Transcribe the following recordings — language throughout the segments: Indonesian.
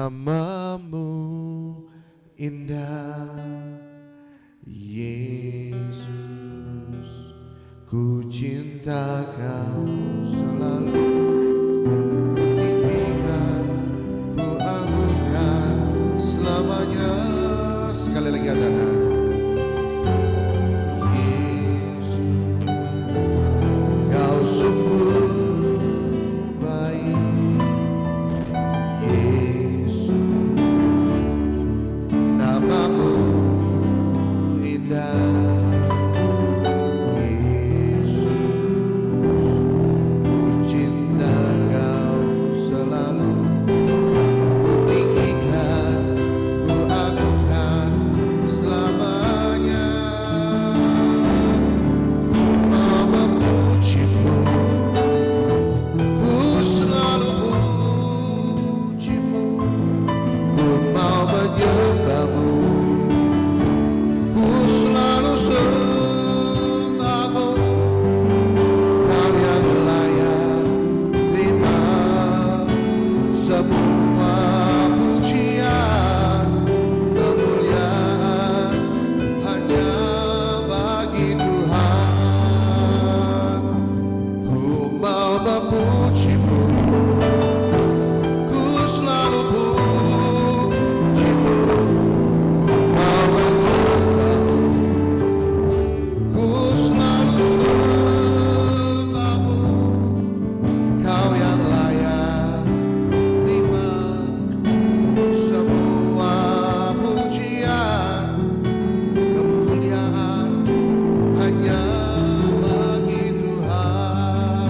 Namamu indah, Yesus, ku cinta Kau selalu, ku tinggikan, ku agungkan selamanya. Sekali lagi katakan, Yesus, Kau sungguh baik. Namamu indah, Yesus, ku cinta Kau selalu, ku tinggikan, ku agungkan selamanya. Ku mau memujimu, ku selalu pujimu, ku mau menyembahmu, ku selalu sembahmu. Kau yang layak terima semua pujian, kemuliaan hanya bagi Tuhan. Ku mau memujimu, ku selalu pujimu, ku mau menyembahmu, ku selalu sembahmu. Kau yang layak terima semua pujian, kemuliaan hanya bagi Tuhan.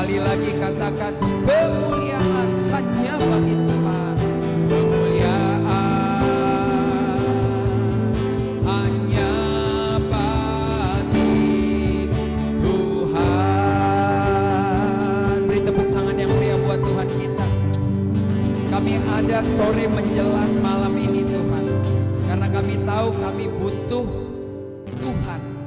Sekali lagi katakan, kemuliaan hanya bagi Tuhan. Kemuliaan hanya bagi Tuhan. Beri tepuk tangan yang meriah buat Tuhan kita. Kami ada sore menjelang malam ini Tuhan, karena kami tahu kami butuh Tuhan.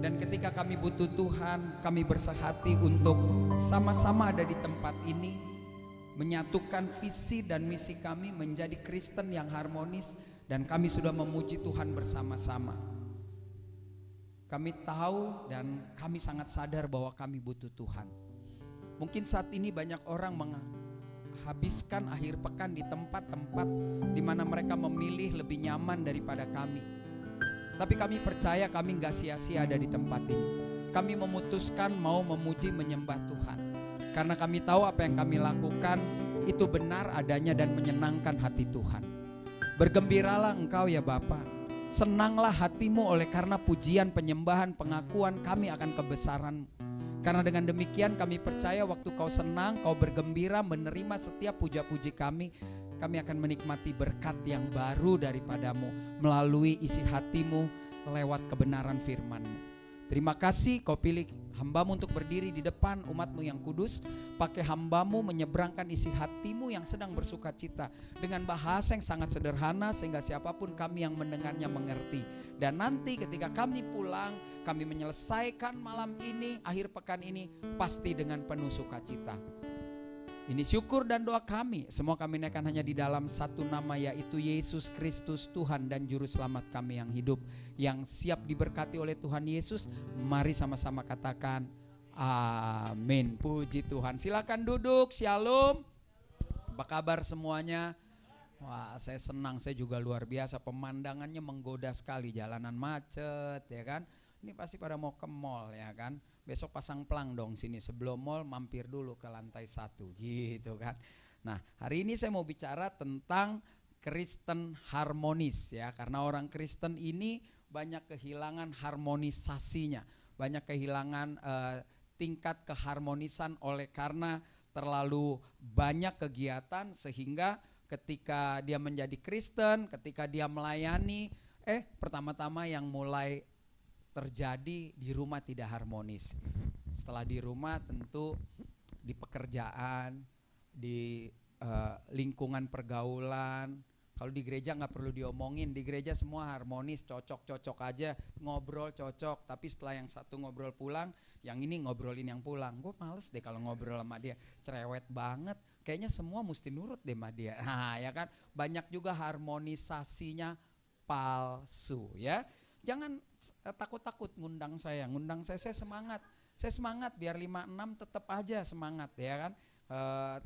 Dan ketika kami butuh Tuhan, kami bersehati untuk sama-sama ada di tempat ini, menyatukan visi dan misi kami menjadi Kristen yang harmonis. Dan kami sudah memuji Tuhan bersama-sama. Kami tahu dan kami sangat sadar bahwa kami butuh Tuhan. Mungkin saat ini banyak orang menghabiskan akhir pekan di tempat-tempat di mana mereka memilih lebih nyaman daripada kami. Tapi kami percaya kami gak sia-sia ada di tempat ini. Kami memutuskan mau memuji menyembah Tuhan, karena kami tahu apa yang kami lakukan itu benar adanya dan menyenangkan hati Tuhan. Bergembiralah engkau ya Bapa, senanglah hatimu oleh karena pujian, penyembahan, pengakuan kami akan kebesaran-Mu. Karena dengan demikian kami percaya waktu kau senang, kau bergembira menerima setiap puja-puji kami akan menikmati berkat yang baru daripadamu melalui isi hatimu lewat kebenaran firman-Mu. Terima kasih kau pilih hamba-Mu untuk berdiri di depan umat-Mu yang kudus. Pakai hamba-Mu menyeberangkan isi hatimu yang sedang bersuka cita dengan bahasa yang sangat sederhana sehingga siapapun kami yang mendengarnya mengerti. Dan nanti ketika kami pulang, kami menyelesaikan malam ini, akhir pekan ini pasti dengan penuh sukacita. Ini syukur dan doa kami, semua kami naikkan hanya di dalam satu nama, yaitu Yesus Kristus, Tuhan dan Juru Selamat kami yang hidup, yang siap diberkati oleh Tuhan Yesus. Mari sama-sama katakan amin. Puji Tuhan. Silakan duduk. Shalom. Apa kabar semuanya? Wah, saya senang, saya juga luar biasa. Pemandangannya menggoda sekali, jalanan macet ya kan. Ini pasti pada mau ke mall ya kan. Besok pasang pelang dong sini, sebelum mall mampir dulu ke lantai 1 gitu kan. Nah, hari ini saya mau bicara tentang Kristen harmonis ya, karena orang Kristen ini banyak kehilangan harmonisasinya, banyak kehilangan tingkat keharmonisan oleh karena terlalu banyak kegiatan, sehingga ketika dia menjadi Kristen, ketika dia melayani, pertama-tama yang mulai terjadi di rumah tidak harmonis. Setelah di rumah tentu di pekerjaan, di lingkungan pergaulan. Kalau di gereja nggak perlu diomongin, di gereja semua harmonis, cocok-cocok aja, ngobrol cocok. Tapi setelah yang satu ngobrol pulang, yang ini ngobrolin yang pulang. Gue males deh kalau ngobrol sama dia, cerewet banget. Kayaknya semua mesti nurut deh sama dia. Nah ya kan, banyak juga harmonisasinya palsu ya. Jangan takut-takut ngundang saya semangat. Saya semangat biar 56 tetap aja semangat ya kan.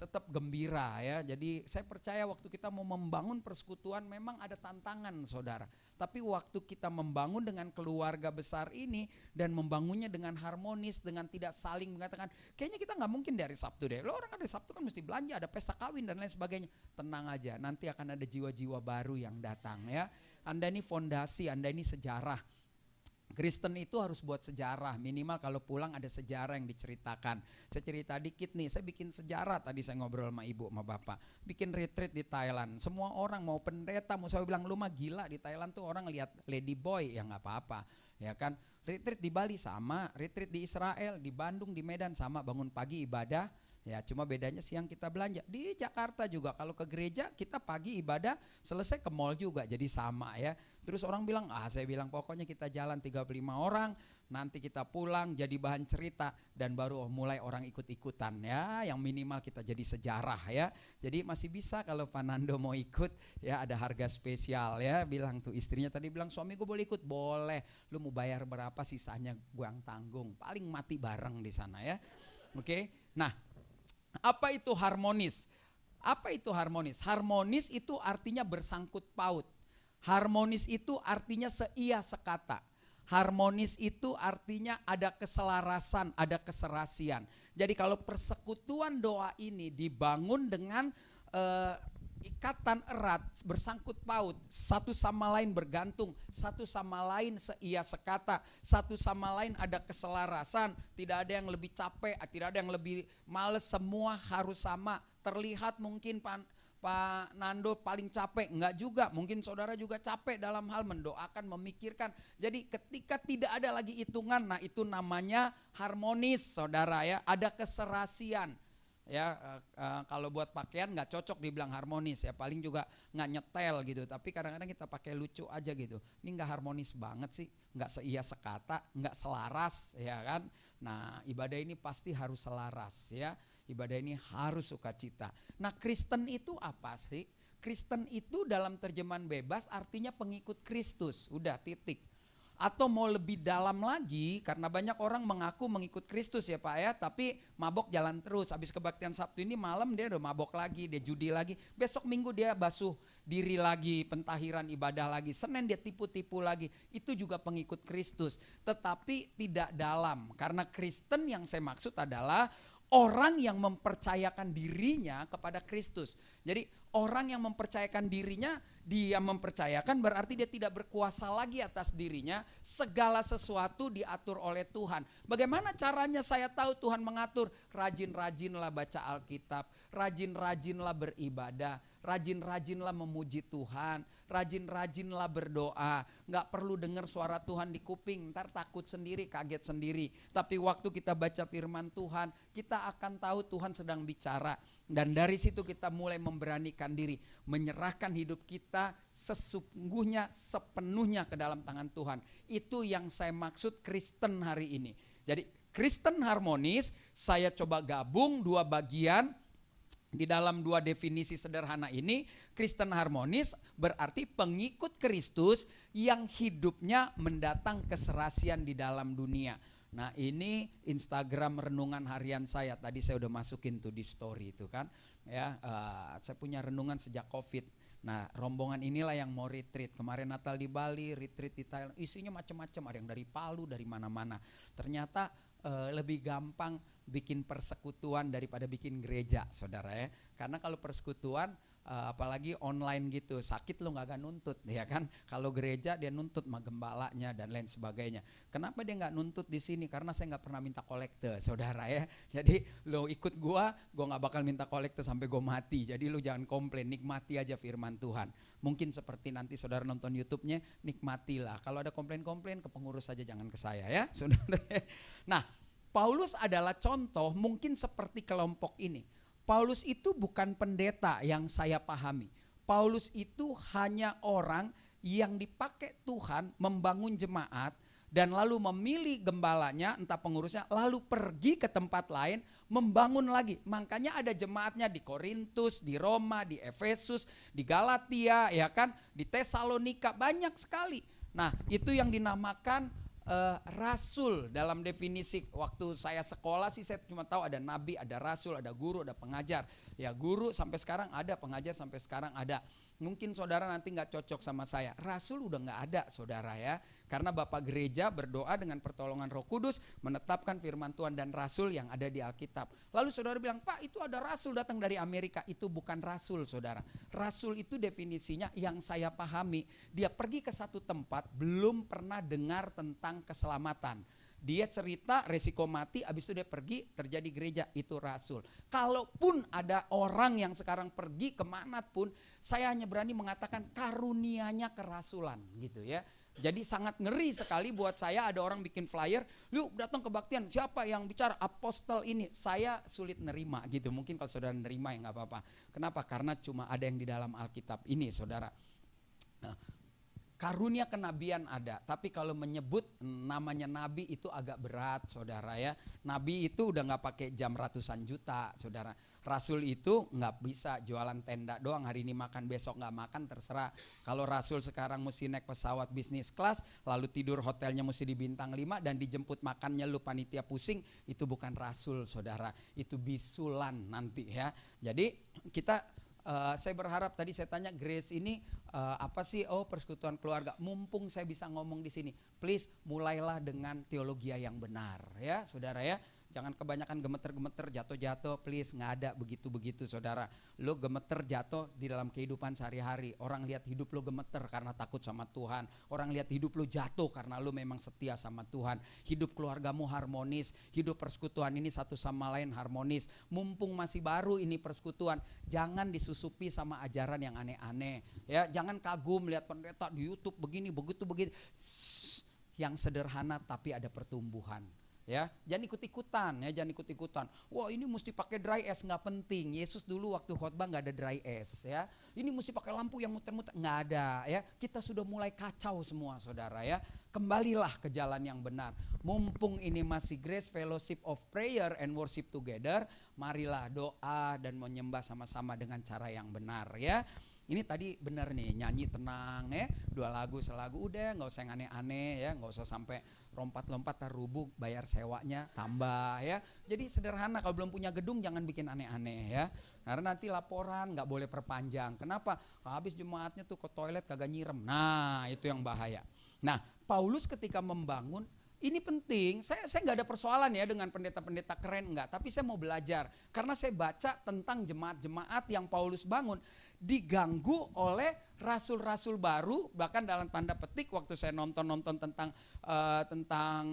Tetap gembira ya. Jadi saya percaya waktu kita mau membangun persekutuan memang ada tantangan saudara. Tapi waktu kita membangun dengan keluarga besar ini dan membangunnya dengan harmonis, dengan tidak saling mengatakan kayaknya kita gak mungkin dari Sabtu deh. Lo orang ada Sabtu kan mesti belanja, ada pesta kawin dan lain sebagainya. Tenang aja, nanti akan ada jiwa-jiwa baru yang datang ya. Anda ini fondasi, Anda ini sejarah. Kristen itu harus buat sejarah, minimal kalau pulang ada sejarah yang diceritakan. Saya cerita dikit nih, saya bikin sejarah tadi, saya ngobrol sama ibu sama bapak, bikin retreat di Thailand. Semua orang mau pendeta, mau saya bilang lu mah gila, di Thailand tuh orang lihat lady boy, ya gak apa-apa ya kan. Retreat di Bali sama, retreat di Israel, di Bandung, di Medan sama, bangun pagi ibadah. Ya cuma bedanya siang kita belanja. Di Jakarta juga kalau ke gereja kita pagi ibadah, selesai ke mall juga, jadi sama ya. Terus orang bilang, saya bilang pokoknya kita jalan 35 orang, nanti kita pulang jadi bahan cerita dan baru mulai orang ikut-ikutan ya. Yang minimal kita jadi sejarah ya. Jadi masih bisa kalau Pak Nando mau ikut ya, ada harga spesial ya. Bilang tuh istrinya tadi bilang, suami gue boleh ikut? Boleh. Lu mau bayar berapa sisanya gue yang tanggung. Paling mati bareng di sana ya. Oke. Nah, apa itu harmonis? Apa itu harmonis? Harmonis itu artinya bersangkut paut. Harmonis itu artinya seia sekata. Harmonis itu artinya ada keselarasan, ada keserasian. Jadi kalau persekutuan doa ini dibangun dengan ikatan erat, bersangkut paut, satu sama lain bergantung, satu sama lain seia sekata, satu sama lain ada keselarasan, tidak ada yang lebih capek, tidak ada yang lebih males, semua harus sama. Terlihat mungkin Pak Nando paling capek, enggak juga, mungkin saudara juga capek dalam hal mendoakan, memikirkan. Jadi ketika tidak ada lagi hitungan, nah itu namanya harmonis saudara ya, ada keserasian. Ya kalau buat pakaian nggak cocok dibilang harmonis ya, paling juga nggak nyetel gitu, tapi kadang-kadang kita pakai lucu aja gitu. Ini nggak harmonis banget sih, nggak seia sekata, nggak selaras ya kan. Nah ibadah ini pasti harus selaras ya, ibadah ini harus sukacita. Nah Kristen itu apa sih? Kristen itu dalam terjemahan bebas artinya pengikut Kristus, udah titik. Atau mau lebih dalam lagi, karena banyak orang mengaku mengikut Kristus ya Pak ya, tapi mabok jalan terus. Habis kebaktian Sabtu ini malam dia udah mabok lagi, dia judi lagi. Besok Minggu dia basuh diri lagi, pentahiran ibadah lagi. Senin dia tipu-tipu lagi. Itu juga pengikut Kristus, tetapi tidak dalam. Karena Kristen yang saya maksud adalah orang yang mempercayakan dirinya kepada Kristus. Jadi orang yang mempercayakan dirinya, dia mempercayakan berarti dia tidak berkuasa lagi atas dirinya. Segala sesuatu diatur oleh Tuhan. Bagaimana caranya saya tahu Tuhan mengatur? Rajin-rajinlah baca Alkitab, rajin-rajinlah beribadah, rajin-rajinlah memuji Tuhan, rajin-rajinlah berdoa. Gak perlu dengar suara Tuhan di kuping, ntar takut sendiri, kaget sendiri. Tapi waktu kita baca firman Tuhan, kita akan tahu Tuhan sedang bicara. Dan dari situ kita mulai memberanikan diri, menyerahkan hidup kita sesungguhnya, sepenuhnya ke dalam tangan Tuhan. Itu yang saya maksud Kristen hari ini. Jadi Kristen harmonis, saya coba gabung dua bagian. Di dalam dua definisi sederhana ini, Kristen harmonis berarti pengikut Kristus yang hidupnya mendatang keserasian di dalam dunia. Nah ini Instagram renungan harian saya, tadi saya udah masukin tuh di story itu kan ya, saya punya renungan sejak COVID. Nah rombongan inilah yang mau retreat, kemarin Natal di Bali, retreat di Thailand, isinya macam-macam, ada yang dari Palu, dari mana-mana. Ternyata lebih gampang bikin persekutuan daripada bikin gereja saudara ya, karena kalau persekutuan apalagi online gitu, sakit lo gak nuntut ya kan. Kalau gereja dia nuntut sama gembalanya dan lain sebagainya. Kenapa dia nggak nuntut di sini? Karena saya nggak pernah minta kolekte saudara ya. Jadi lo ikut gua nggak bakal minta kolekte sampai gua mati. Jadi lo jangan komplain, nikmati aja firman Tuhan. Mungkin seperti nanti saudara nonton YouTube-nya, nikmatilah. Kalau ada komplain-komplain ke pengurus saja, jangan ke saya ya saudara. Nah Paulus adalah contoh mungkin seperti kelompok ini. Paulus itu bukan pendeta yang saya pahami. Paulus itu hanya orang yang dipakai Tuhan membangun jemaat dan lalu memilih gembalanya, entah pengurusnya, lalu pergi ke tempat lain membangun lagi. Makanya ada jemaatnya di Korintus, di Roma, di Efesus, di Galatia, ya kan, di Tesalonika, banyak sekali. Nah, itu yang dinamakan rasul dalam definisi. Waktu saya sekolah sih saya cuma tahu ada nabi, ada rasul, ada guru, ada pengajar. Ya guru sampai sekarang ada, pengajar sampai sekarang ada. Mungkin saudara nanti gak cocok sama saya, rasul udah gak ada saudara ya. Karena Bapak Gereja berdoa dengan pertolongan Roh Kudus menetapkan firman Tuhan dan rasul yang ada di Alkitab. Lalu saudara bilang, Pak itu ada rasul datang dari Amerika. Itu bukan rasul saudara. Rasul itu definisinya yang saya pahami, dia pergi ke satu tempat belum pernah dengar tentang keselamatan. Dia cerita resiko mati, habis itu dia pergi, terjadi gereja, itu rasul. Kalaupun ada orang yang sekarang pergi kemanapun, saya hanya berani mengatakan karunianya kerasulan gitu ya. Jadi sangat ngeri sekali buat saya ada orang bikin flyer, lu datang kebaktian, siapa yang bicara? Apostel ini. Saya sulit nerima gitu, mungkin kalau saudara nerima ya gak apa-apa. Kenapa? Karena cuma ada yang di dalam Alkitab ini saudara. Nah, karunia kenabian ada, tapi kalau menyebut namanya nabi itu agak berat saudara ya. Nabi itu udah gak pakai jam ratusan juta saudara. Rasul itu gak bisa jualan tenda doang, hari ini makan besok gak makan terserah. Kalau rasul sekarang mesti naik pesawat bisnis kelas, lalu tidur hotelnya mesti di bintang 5 dan dijemput makannya lu panitia pusing, itu bukan rasul saudara, itu bisulan nanti ya. Jadi kita saya berharap tadi saya tanya Grace ini apa sih? Oh persekutuan keluarga. Mumpung saya bisa ngomong di sini, please mulailah dengan teologi yang benar ya saudara ya. Jangan kebanyakan gemeter-gemeter, jatuh-jatuh, please, nggak ada begitu-begitu saudara. Lo gemeter jatuh di dalam kehidupan sehari-hari. Orang lihat hidup lo gemeter karena takut sama Tuhan. Orang lihat hidup lo jatuh karena lo memang setia sama Tuhan. Hidup keluargamu harmonis, hidup persekutuan ini satu sama lain harmonis. Mumpung masih baru ini persekutuan, jangan disusupi sama ajaran yang aneh-aneh. Ya, jangan kagum lihat pendeta di YouTube begini, begitu. Yang sederhana tapi ada pertumbuhan. Ya, jangan ikut-ikutan ya, jangan ikut-ikutan. Wah, ini mesti pakai dry ice, nggak penting. Yesus dulu waktu khotbah nggak ada dry ice ya. Ini mesti pakai lampu yang muter-muter, nggak ada ya. Kita sudah mulai kacau semua saudara ya. Kembalilah ke jalan yang benar. Mumpung ini masih Grace Fellowship of Prayer and Worship Together, marilah doa dan menyembah sama-sama dengan cara yang benar ya. Ini tadi benar nih, nyanyi tenang ya, 2 lagu selagu udah, nggak usah yang aneh-aneh ya, nggak usah sampai lompat-lompat terubuk bayar sewanya tambah ya. Jadi sederhana, kalau belum punya gedung jangan bikin aneh-aneh ya, karena nanti laporan nggak boleh perpanjang. Kenapa? Habis jemaatnya tuh ke toilet kagak nyirem, nah itu yang bahaya. Nah Paulus ketika membangun, ini penting, saya nggak ada persoalan ya dengan pendeta-pendeta keren enggak, tapi saya mau belajar karena saya baca tentang jemaat-jemaat yang Paulus bangun diganggu oleh rasul-rasul baru, bahkan dalam tanda petik waktu saya nonton tentang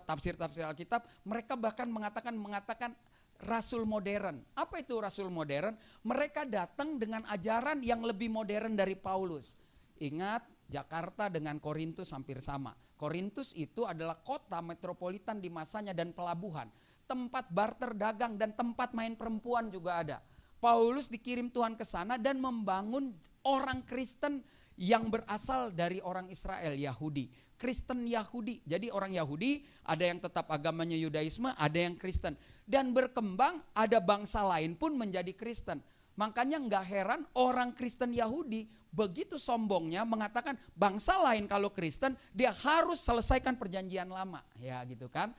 tafsir-tafsir Alkitab, mereka bahkan mengatakan rasul modern. Apa itu rasul modern? Mereka datang dengan ajaran yang lebih modern dari Paulus. Ingat, Jakarta dengan Korintus hampir sama. Korintus itu adalah kota metropolitan di masanya dan pelabuhan. Tempat barter dagang dan tempat main perempuan juga ada. Paulus dikirim Tuhan ke sana dan membangun orang Kristen yang berasal dari orang Israel, Yahudi. Kristen Yahudi. Jadi orang Yahudi ada yang tetap agamanya Yudaisme, ada yang Kristen. Dan berkembang ada bangsa lain pun menjadi Kristen. Makanya nggak heran orang Kristen Yahudi begitu sombongnya mengatakan bangsa lain kalau Kristen dia harus selesaikan perjanjian lama. Ya gitu kan.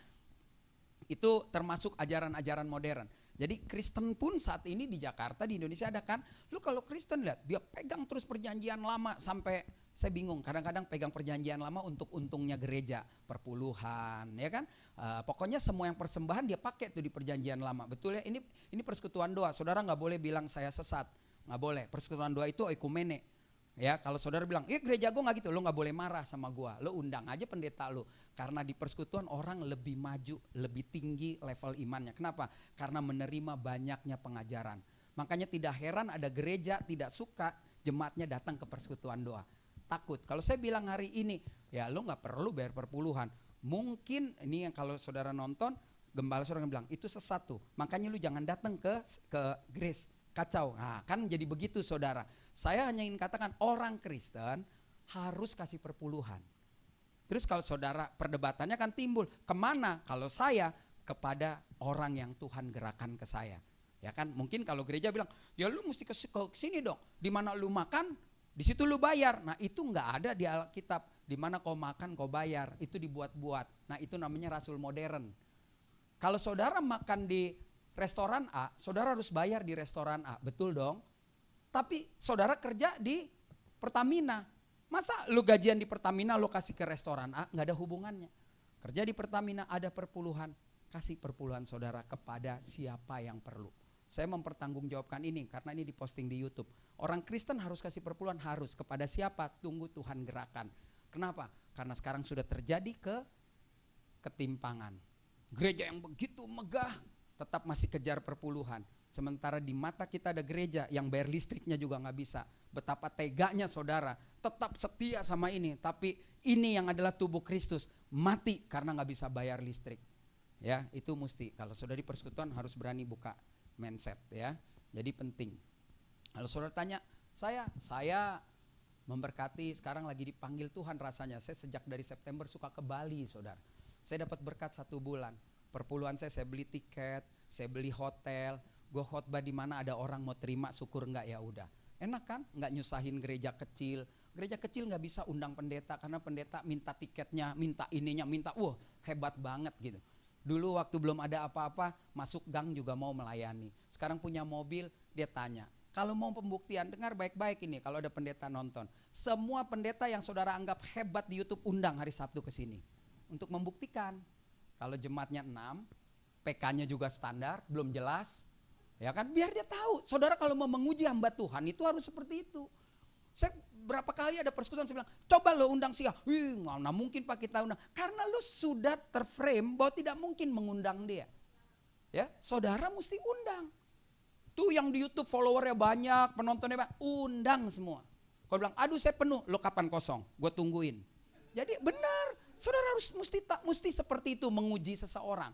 Itu termasuk ajaran-ajaran modern. Jadi Kristen pun saat ini di Jakarta, di Indonesia ada kan. Lu kalau Kristen lihat dia pegang terus perjanjian lama sampai saya bingung. Kadang-kadang pegang perjanjian lama untuk untungnya gereja, perpuluhan, ya kan. Pokoknya semua yang persembahan dia pakai tuh di perjanjian lama. Betul ya? Ini persekutuan doa. Saudara nggak boleh bilang saya sesat, nggak boleh. Persekutuan doa itu oikumene. Ya, kalau saudara bilang, gereja gue nggak gitu, lo nggak boleh marah sama gue, lo undang aja pendeta lo, karena di persekutuan orang lebih maju, lebih tinggi level imannya. Kenapa? Karena menerima banyaknya pengajaran. Makanya tidak heran ada gereja tidak suka jemaatnya datang ke persekutuan doa. Takut. Kalau saya bilang hari ini, ya lo nggak perlu bayar perpuluhan. Mungkin ini yang kalau saudara nonton, gembala saudara bilang itu sesat tuh. Makanya lu jangan datang ke Grace. Kacau. Nah, kan jadi begitu saudara. Saya hanya ingin katakan orang Kristen harus kasih perpuluhan. Terus kalau saudara perdebatannya kan timbul. Kemana? Kalau saya kepada orang yang Tuhan gerakan ke saya. Ya kan mungkin kalau gereja bilang ya lu mesti ke sini dong. Di mana lu makan di situ lu bayar. Nah itu nggak ada di Alkitab. Di mana kau makan kau bayar. Itu dibuat-buat. Nah itu namanya rasul modern. Kalau saudara makan di restoran A, saudara harus bayar di restoran A, betul dong? Tapi saudara kerja di Pertamina, masa lu gajian di Pertamina lu kasih ke restoran A, nggak ada hubungannya. Kerja di Pertamina ada perpuluhan, kasih perpuluhan saudara kepada siapa yang perlu. Saya mempertanggungjawabkan ini karena ini diposting di YouTube. Orang Kristen harus kasih perpuluhan, harus kepada siapa? Tunggu Tuhan gerakan. Kenapa? Karena sekarang sudah terjadi ketimpangan. Gereja yang begitu megah tetap masih kejar perpuluhan. Sementara di mata kita ada gereja yang bayar listriknya juga nggak bisa. Betapa teganya saudara, tetap setia sama ini. Tapi ini yang adalah tubuh Kristus, mati karena nggak bisa bayar listrik. Ya itu mesti, kalau saudara di persekutuan harus berani buka mindset ya. Jadi penting. Kalau saudara tanya, saya memberkati sekarang lagi dipanggil Tuhan rasanya. Saya sejak dari September suka ke Bali saudara. Saya dapat berkat 1 bulan. Perpuluhan saya beli tiket, saya beli hotel, gue khotbah di mana ada orang mau terima, syukur enggak ya udah. Enak kan? Enggak nyusahin gereja kecil. Gereja kecil nggak bisa undang pendeta karena pendeta minta tiketnya, minta ininya, wah hebat banget gitu. Dulu waktu belum ada apa-apa, masuk gang juga mau melayani. Sekarang punya mobil, dia tanya, kalau mau pembuktian, dengar baik-baik ini kalau ada pendeta nonton. Semua pendeta yang saudara anggap hebat di YouTube undang hari Sabtu ke sini untuk membuktikan. Kalau jemaatnya 6, PK-nya juga standar, belum jelas. Ya kan, biar dia tahu. Saudara kalau mau menguji hamba Tuhan itu harus seperti itu. Saya berapa kali ada persekutuan saya bilang, coba lo undang si A. Mana mungkin Pak kita undang. Karena lo sudah terframe bahwa tidak mungkin mengundang dia. Ya, saudara mesti undang. Tuh yang di YouTube followernya banyak, penontonnya banyak, undang semua. Kalau bilang, aduh saya penuh, lo kapan kosong? Gue tungguin. Jadi benar, saudara harus mesti seperti itu menguji seseorang.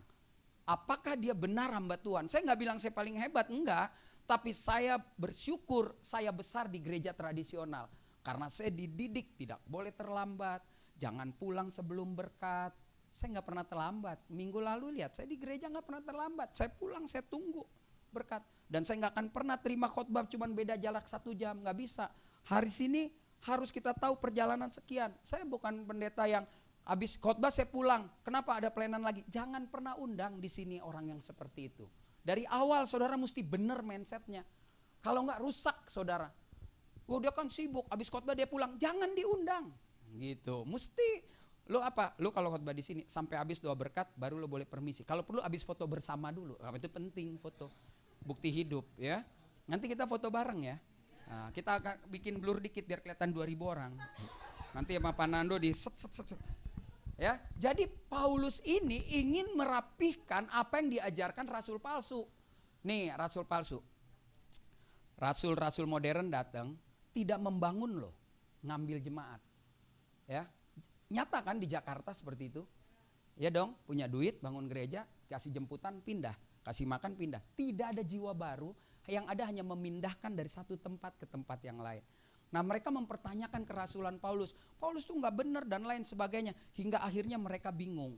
Apakah dia benar hamba Tuhan? Saya nggak bilang saya paling hebat, enggak. Tapi saya bersyukur saya besar di gereja tradisional. Karena saya dididik tidak boleh terlambat. Jangan pulang sebelum berkat. Saya nggak pernah terlambat. Minggu lalu lihat, saya di gereja nggak pernah terlambat. Saya pulang, saya tunggu berkat. Dan saya nggak akan pernah terima khotbah cuman beda jarak 1 jam. Nggak bisa. Hari sini harus kita tahu perjalanan sekian. Saya bukan pendeta yang habis khotbah saya pulang. Kenapa ada pelayanan lagi? Jangan pernah undang di sini orang yang seperti itu. Dari awal saudara mesti benar mindsetnya. Kalau nggak rusak saudara. Oh dia kan sibuk, habis khotbah dia pulang. Jangan diundang. Gitu. Mesti lo apa? Lo kalau khotbah di sini sampai habis doa berkat baru lo boleh permisi. Kalau perlu habis foto bersama dulu. Itu penting foto. Bukti hidup ya. Nanti kita foto bareng ya. Nah, kita akan bikin blur dikit biar kelihatan 2.000 orang. Nanti sama Pak Nando di set. Ya, jadi Paulus ini ingin merapihkan apa yang diajarkan rasul palsu. Nih, rasul palsu. Rasul-rasul modern datang tidak membangun loh, ngambil jemaat. Ya. Nyata kan di Jakarta seperti itu? Ya dong, punya duit, bangun gereja, kasih jemputan, pindah, kasih makan, pindah. Tidak ada jiwa baru, yang ada hanya memindahkan dari satu tempat ke tempat yang lain. Nah mereka mempertanyakan kerasulan Paulus. Paulus tuh nggak benar dan lain sebagainya. Hingga akhirnya mereka bingung.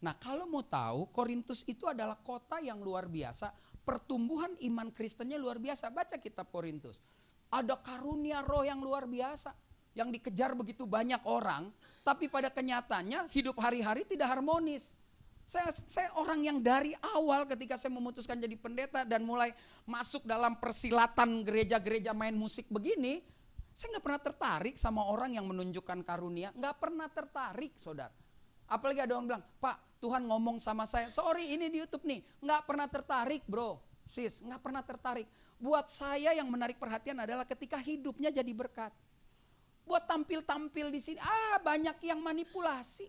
Nah kalau mau tahu, Korintus itu adalah kota yang luar biasa. Pertumbuhan iman Kristennya luar biasa. Baca kitab Korintus. Ada karunia roh yang luar biasa. Yang dikejar begitu banyak orang. Tapi pada kenyataannya hidup hari-hari tidak harmonis. Saya orang yang dari awal ketika saya memutuskan jadi pendeta. Dan mulai masuk dalam persilatan gereja-gereja main musik begini. Saya nggak pernah tertarik sama orang yang menunjukkan karunia. Nggak pernah tertarik saudara. Apalagi ada orang bilang, Pak Tuhan ngomong sama saya. Sorry ini di YouTube nih. Nggak pernah tertarik bro. Sis nggak pernah tertarik. Buat saya yang menarik perhatian adalah ketika hidupnya jadi berkat. Buat tampil-tampil di sini. Banyak yang manipulasi.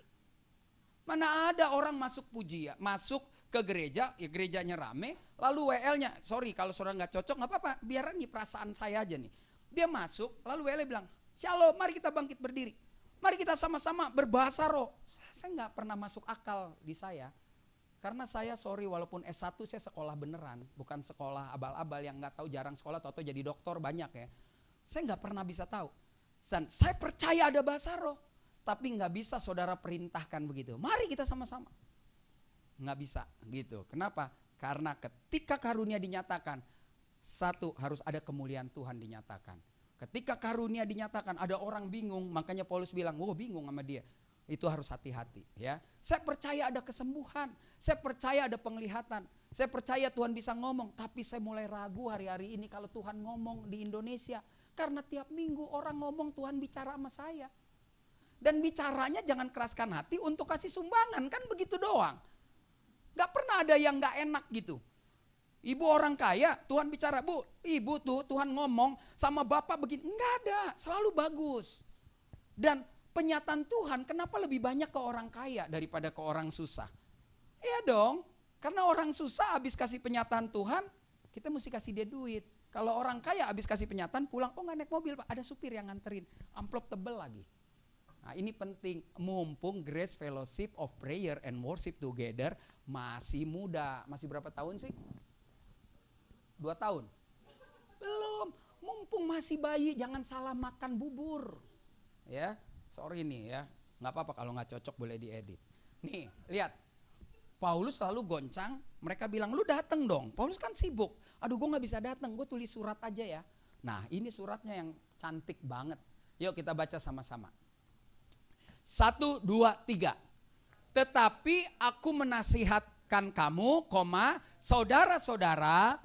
Mana ada orang masuk pujian. Masuk ke gereja. Ya gerejanya rame. Lalu WL-nya. Sorry kalau saudara nggak cocok nggak apa-apa. Biar ini perasaan saya aja nih. Dia masuk, lalu Wele bilang, Shalom, mari kita bangkit berdiri. Mari kita sama-sama berbahasa roh. Saya nggak pernah masuk akal di saya. Karena saya sorry walaupun S1 saya sekolah beneran. Bukan sekolah abal-abal yang nggak tahu jarang sekolah atau jadi doktor banyak ya. Saya nggak pernah bisa tahu. Dan saya percaya ada bahasa roh. Tapi nggak bisa saudara perintahkan begitu. Mari kita sama-sama. Nggak bisa gitu. Kenapa? Karena ketika karunia dinyatakan. Satu, harus ada kemuliaan Tuhan dinyatakan. Ketika karunia dinyatakan, ada orang bingung, makanya Paulus bilang, bingung sama dia. Itu harus hati-hati ya. Saya percaya ada kesembuhan, saya percaya ada penglihatan, saya percaya Tuhan bisa ngomong. Tapi saya mulai ragu hari-hari ini kalau Tuhan ngomong di Indonesia. Karena tiap minggu orang ngomong Tuhan bicara sama saya. Dan bicaranya jangan keraskan hati untuk kasih sumbangan, kan begitu doang. Gak pernah ada yang gak enak gitu. Ibu orang kaya, Tuhan bicara, Bu, ibu tuh Tuhan ngomong sama bapak begini. Enggak ada, selalu bagus. Dan penyataan Tuhan kenapa lebih banyak ke orang kaya daripada ke orang susah? Iya dong, karena orang susah habis kasih penyataan Tuhan, kita mesti kasih dia duit. Kalau orang kaya habis kasih penyataan pulang, nggak naik mobil Pak, ada supir yang nganterin. Amplop tebel lagi. Nah ini penting, mumpung Grace Fellowship of Prayer and Worship Together masih muda. Masih berapa tahun sih? 2 tahun? Belum, mumpung masih bayi jangan salah makan bubur. Ya, sorry nih ya, nggak apa-apa kalau nggak cocok boleh diedit. Nih, lihat, Paulus selalu goncang, mereka bilang lu dateng dong. Paulus kan sibuk, aduh gue nggak bisa dateng, gue tulis surat aja ya. Nah ini suratnya yang cantik banget. Yuk kita baca sama-sama. 1, 2, 3. Tetapi aku menasihatkan kamu, saudara-saudara,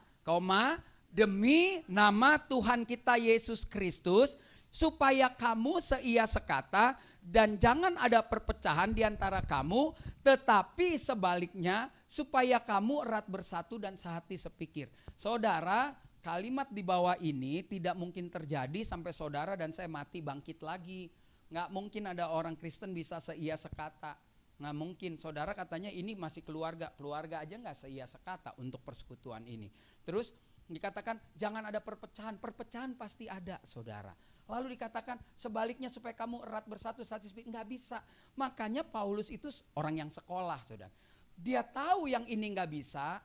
demi nama Tuhan kita Yesus Kristus, supaya kamu seia sekata dan jangan ada perpecahan di antara kamu, tetapi sebaliknya supaya kamu erat bersatu dan sehati sepikir. Saudara, kalimat di bawah ini tidak mungkin terjadi sampai saudara dan saya mati bangkit lagi. Nggak mungkin ada orang Kristen bisa seia sekata. Nggak mungkin. Saudara katanya ini masih keluarga. Keluarga aja nggak seia sekata untuk persekutuan ini. Terus dikatakan jangan ada perpecahan. Perpecahan pasti ada, saudara. Lalu dikatakan sebaliknya supaya kamu erat bersatu sehati sepikir. Nggak bisa. Makanya Paulus itu orang yang sekolah, saudara. Dia tahu yang ini nggak bisa.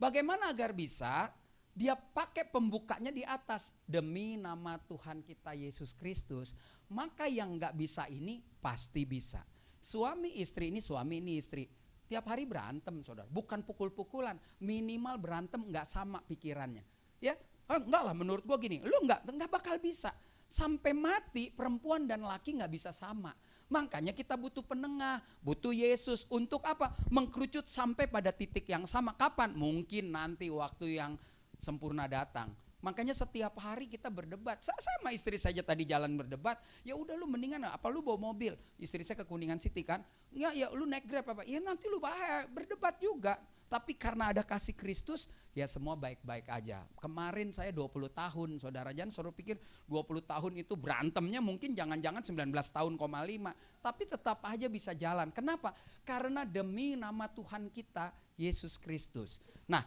Bagaimana agar bisa? Dia pakai pembukanya di atas, demi nama Tuhan kita Yesus Kristus, maka yang gak bisa ini pasti bisa. Suami istri ini istri, tiap hari berantem, saudara, bukan pukul-pukulan, minimal berantem gak sama pikirannya. Ya, enggak lah, menurut gua gini, lu gak bakal bisa. Sampai mati perempuan dan laki gak bisa sama. Makanya kita butuh penengah, butuh Yesus untuk apa? Mengkerucut sampai pada titik yang sama. Kapan? Mungkin nanti waktu yang sempurna datang. Makanya setiap hari kita berdebat. Saya sama istri saja tadi jalan berdebat. Ya udah lu mendingan apa lu bawa mobil? Istri saya ke Kuningan City kan. Enggak, ya lu naik Grab apa? Ya nanti lu bahaya berdebat juga. Tapi karena ada kasih Kristus, ya semua baik-baik aja. Kemarin saya 20 tahun, saudara, jangan suruh pikir 20 tahun itu berantemnya mungkin jangan-jangan 19 tahun, 5. Tapi tetap aja bisa jalan. Kenapa? Karena demi nama Tuhan kita, Yesus Kristus. Nah,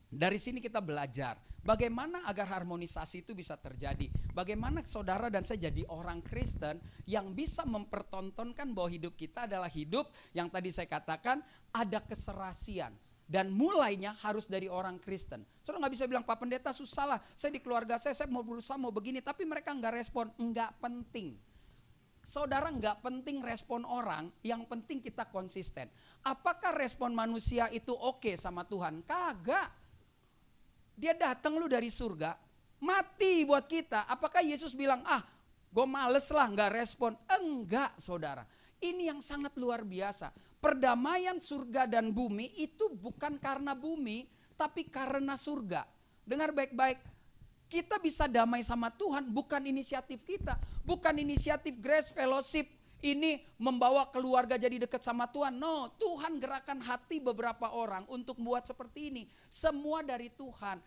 dari sini kita belajar bagaimana agar harmonisasi itu bisa terjadi. Bagaimana saudara dan saya jadi orang Kristen yang bisa mempertontonkan bahwa hidup kita adalah hidup yang tadi saya katakan ada keserasian. Dan mulainya harus dari orang Kristen. Saudara gak bisa bilang, Pak Pendeta susah lah, saya di keluarga saya mau berusaha mau begini, tapi mereka gak respon. Enggak penting. Saudara gak penting respon orang, yang penting kita konsisten. Apakah respon manusia itu oke sama Tuhan? Kagak. Dia datang lu dari surga, mati buat kita. Apakah Yesus bilang, gue males lah gak respon? Enggak, saudara. Ini yang sangat luar biasa. Perdamaian surga dan bumi itu bukan karena bumi, tapi karena surga. Dengar baik-baik, kita bisa damai sama Tuhan bukan inisiatif kita. Bukan inisiatif Grace Fellowship ini membawa keluarga jadi dekat sama Tuhan. No, Tuhan gerakan hati beberapa orang untuk membuat seperti ini. Semua dari Tuhan.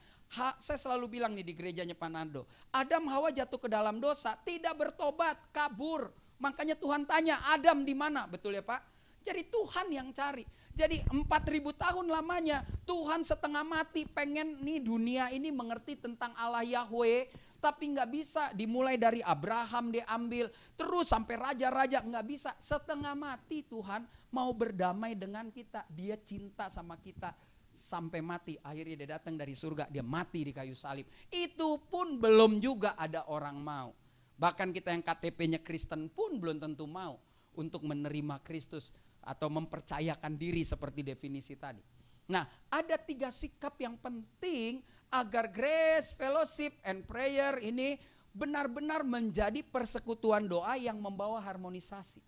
Saya selalu bilang nih di gerejanya Panando, Adam Hawa jatuh ke dalam dosa, tidak bertobat, kabur. Makanya Tuhan tanya, Adam di mana? Betul ya Pak? Jadi Tuhan yang cari. Jadi 4.000 tahun lamanya Tuhan setengah mati pengen nih dunia ini mengerti tentang Allah Yahweh. Tapi gak bisa, dimulai dari Abraham diambil, terus sampai raja-raja gak bisa. Setengah mati Tuhan mau berdamai dengan kita. Dia cinta sama kita sampai mati. Akhirnya dia datang dari surga, dia mati di kayu salib. Itu pun belum juga ada orang mau. Bahkan kita yang KTP-nya Kristen pun belum tentu mau untuk menerima Kristus atau mempercayakan diri seperti definisi tadi. Nah, ada 3 sikap yang penting agar Grace Fellowship and Prayer ini benar-benar menjadi persekutuan doa yang membawa harmonisasi.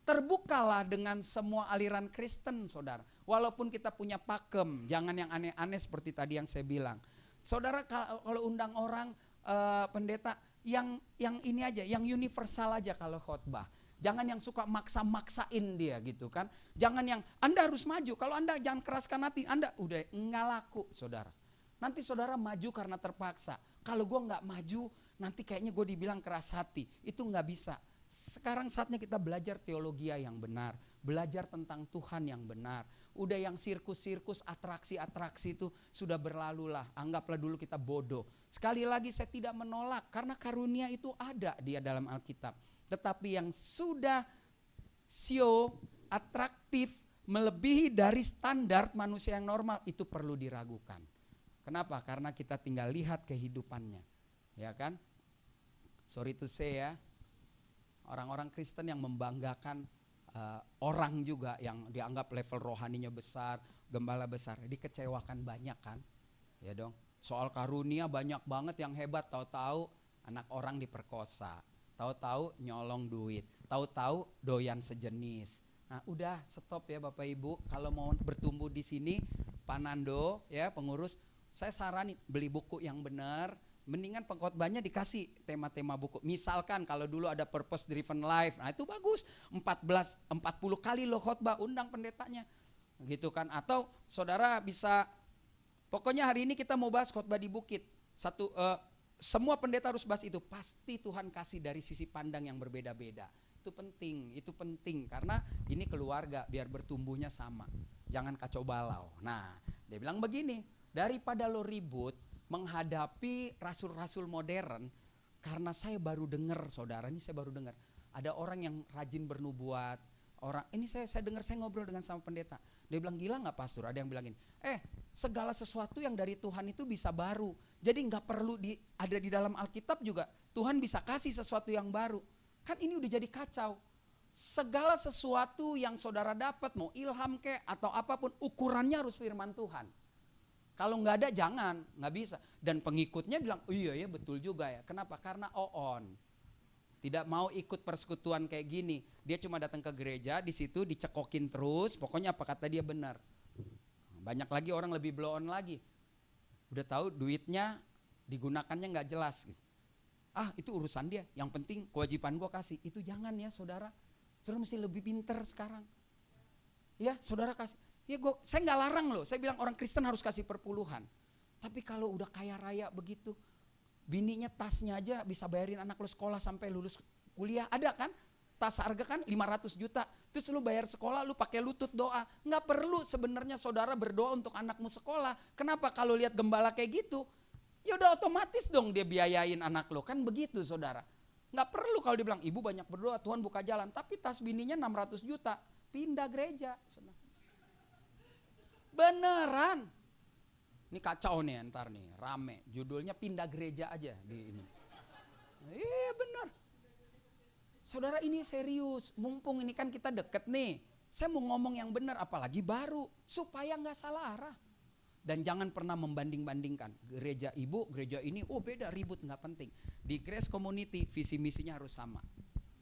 Terbukalah dengan semua aliran Kristen, saudara. Walaupun kita punya pakem, jangan yang aneh-aneh seperti tadi yang saya bilang. Saudara kalau undang orang pendeta yang ini aja, yang universal aja kalau khotbah. Jangan yang suka maksa-maksain dia gitu kan. Jangan yang Anda harus maju. Kalau Anda jangan keraskan hati, Anda udah enggak laku, saudara. Nanti saudara maju karena terpaksa. Kalau gue nggak maju, nanti kayaknya gue dibilang keras hati. Itu nggak bisa. Sekarang saatnya kita belajar teologi yang benar. Belajar tentang Tuhan yang benar. Udah yang sirkus-sirkus, atraksi-atraksi itu sudah berlalu lah. Anggaplah dulu kita bodoh. Sekali lagi saya tidak menolak. Karena karunia itu ada di dalam Alkitab. Tetapi yang sudah atraktif, melebihi dari standar manusia yang normal, itu perlu diragukan. Kenapa? Karena kita tinggal lihat kehidupannya. Ya kan? Sorry to say ya, orang-orang Kristen yang membanggakan orang juga yang dianggap level rohaninya besar, gembala besar, dikecewakan banyak kan? Ya dong. Soal karunia banyak banget yang hebat, tahu-tahu anak orang diperkosa. Tahu-tahu nyolong duit, tahu-tahu doyan sejenis. Nah, udah stop ya Bapak Ibu. Kalau mau bertumbuh di sini, Panando ya pengurus, saya saranin beli buku yang benar. Mendingan pengkhotbahnya dikasih tema-tema buku. Misalkan kalau dulu ada purpose driven life, nah itu bagus. 40 kali lo khotbah, undang pendetanya. gitu kan. Atau saudara bisa, pokoknya hari ini kita mau bahas khotbah di bukit. Semua pendeta harus bahas itu. Pasti Tuhan kasih dari sisi pandang yang berbeda-beda. Itu penting karena ini keluarga, biar bertumbuhnya sama. Jangan kacau balau. Nah, dia bilang begini, daripada lo ribut menghadapi rasul-rasul modern, karena saya baru dengar, saudara, ini saya baru dengar, ada orang yang rajin bernubuat. Ini saya dengar, saya ngobrol dengan sama pendeta. Dia bilang, gila nggak pastor? Ada yang bilangin, segala sesuatu yang dari Tuhan itu bisa baru. Jadi nggak perlu ada di dalam Alkitab juga. Tuhan bisa kasih sesuatu yang baru. Kan ini udah jadi kacau. Segala sesuatu yang saudara dapat, mau ilham kek atau apapun, ukurannya harus firman Tuhan. Kalau nggak ada jangan, nggak bisa. Dan pengikutnya bilang, oh iya ya betul juga ya. Kenapa? Karena on. Tidak mau ikut persekutuan kayak gini. Dia cuma datang ke gereja, di situ dicekokin terus. Pokoknya apa kata dia benar. Banyak lagi orang lebih blow on lagi. Udah tahu duitnya digunakannya nggak jelas. Itu urusan dia. Yang penting kewajiban gue kasih. Itu jangan ya saudara. Saudara mesti lebih pinter sekarang. Ya saudara kasih. Ya saya nggak larang loh. Saya bilang orang Kristen harus kasih perpuluhan. Tapi kalau udah kaya raya begitu, bininya tasnya aja bisa bayarin anak lo sekolah sampai lulus kuliah. Ada kan? Tas harga kan 500 juta. Terus lu bayar sekolah, lu pakai lutut doa. Nggak perlu sebenarnya saudara berdoa untuk anakmu sekolah. Kenapa? Kalau lihat gembala kayak gitu, ya udah otomatis dong dia biayain anak lo. Kan begitu saudara. Nggak perlu kalau dibilang, ibu banyak berdoa, Tuhan buka jalan. Tapi tas bininya 600 juta, pindah gereja. Beneran. Ini kacau nih ntar nih, rame. Judulnya pindah gereja aja di ini. Iya bener. Saudara ini serius, mumpung ini kan kita deket nih. Saya mau ngomong yang benar, apalagi baru. Supaya gak salah arah. Dan jangan pernah membanding-bandingkan. Gereja ibu, gereja ini, beda, ribut, gak penting. Di Grace Community, visi misinya harus sama.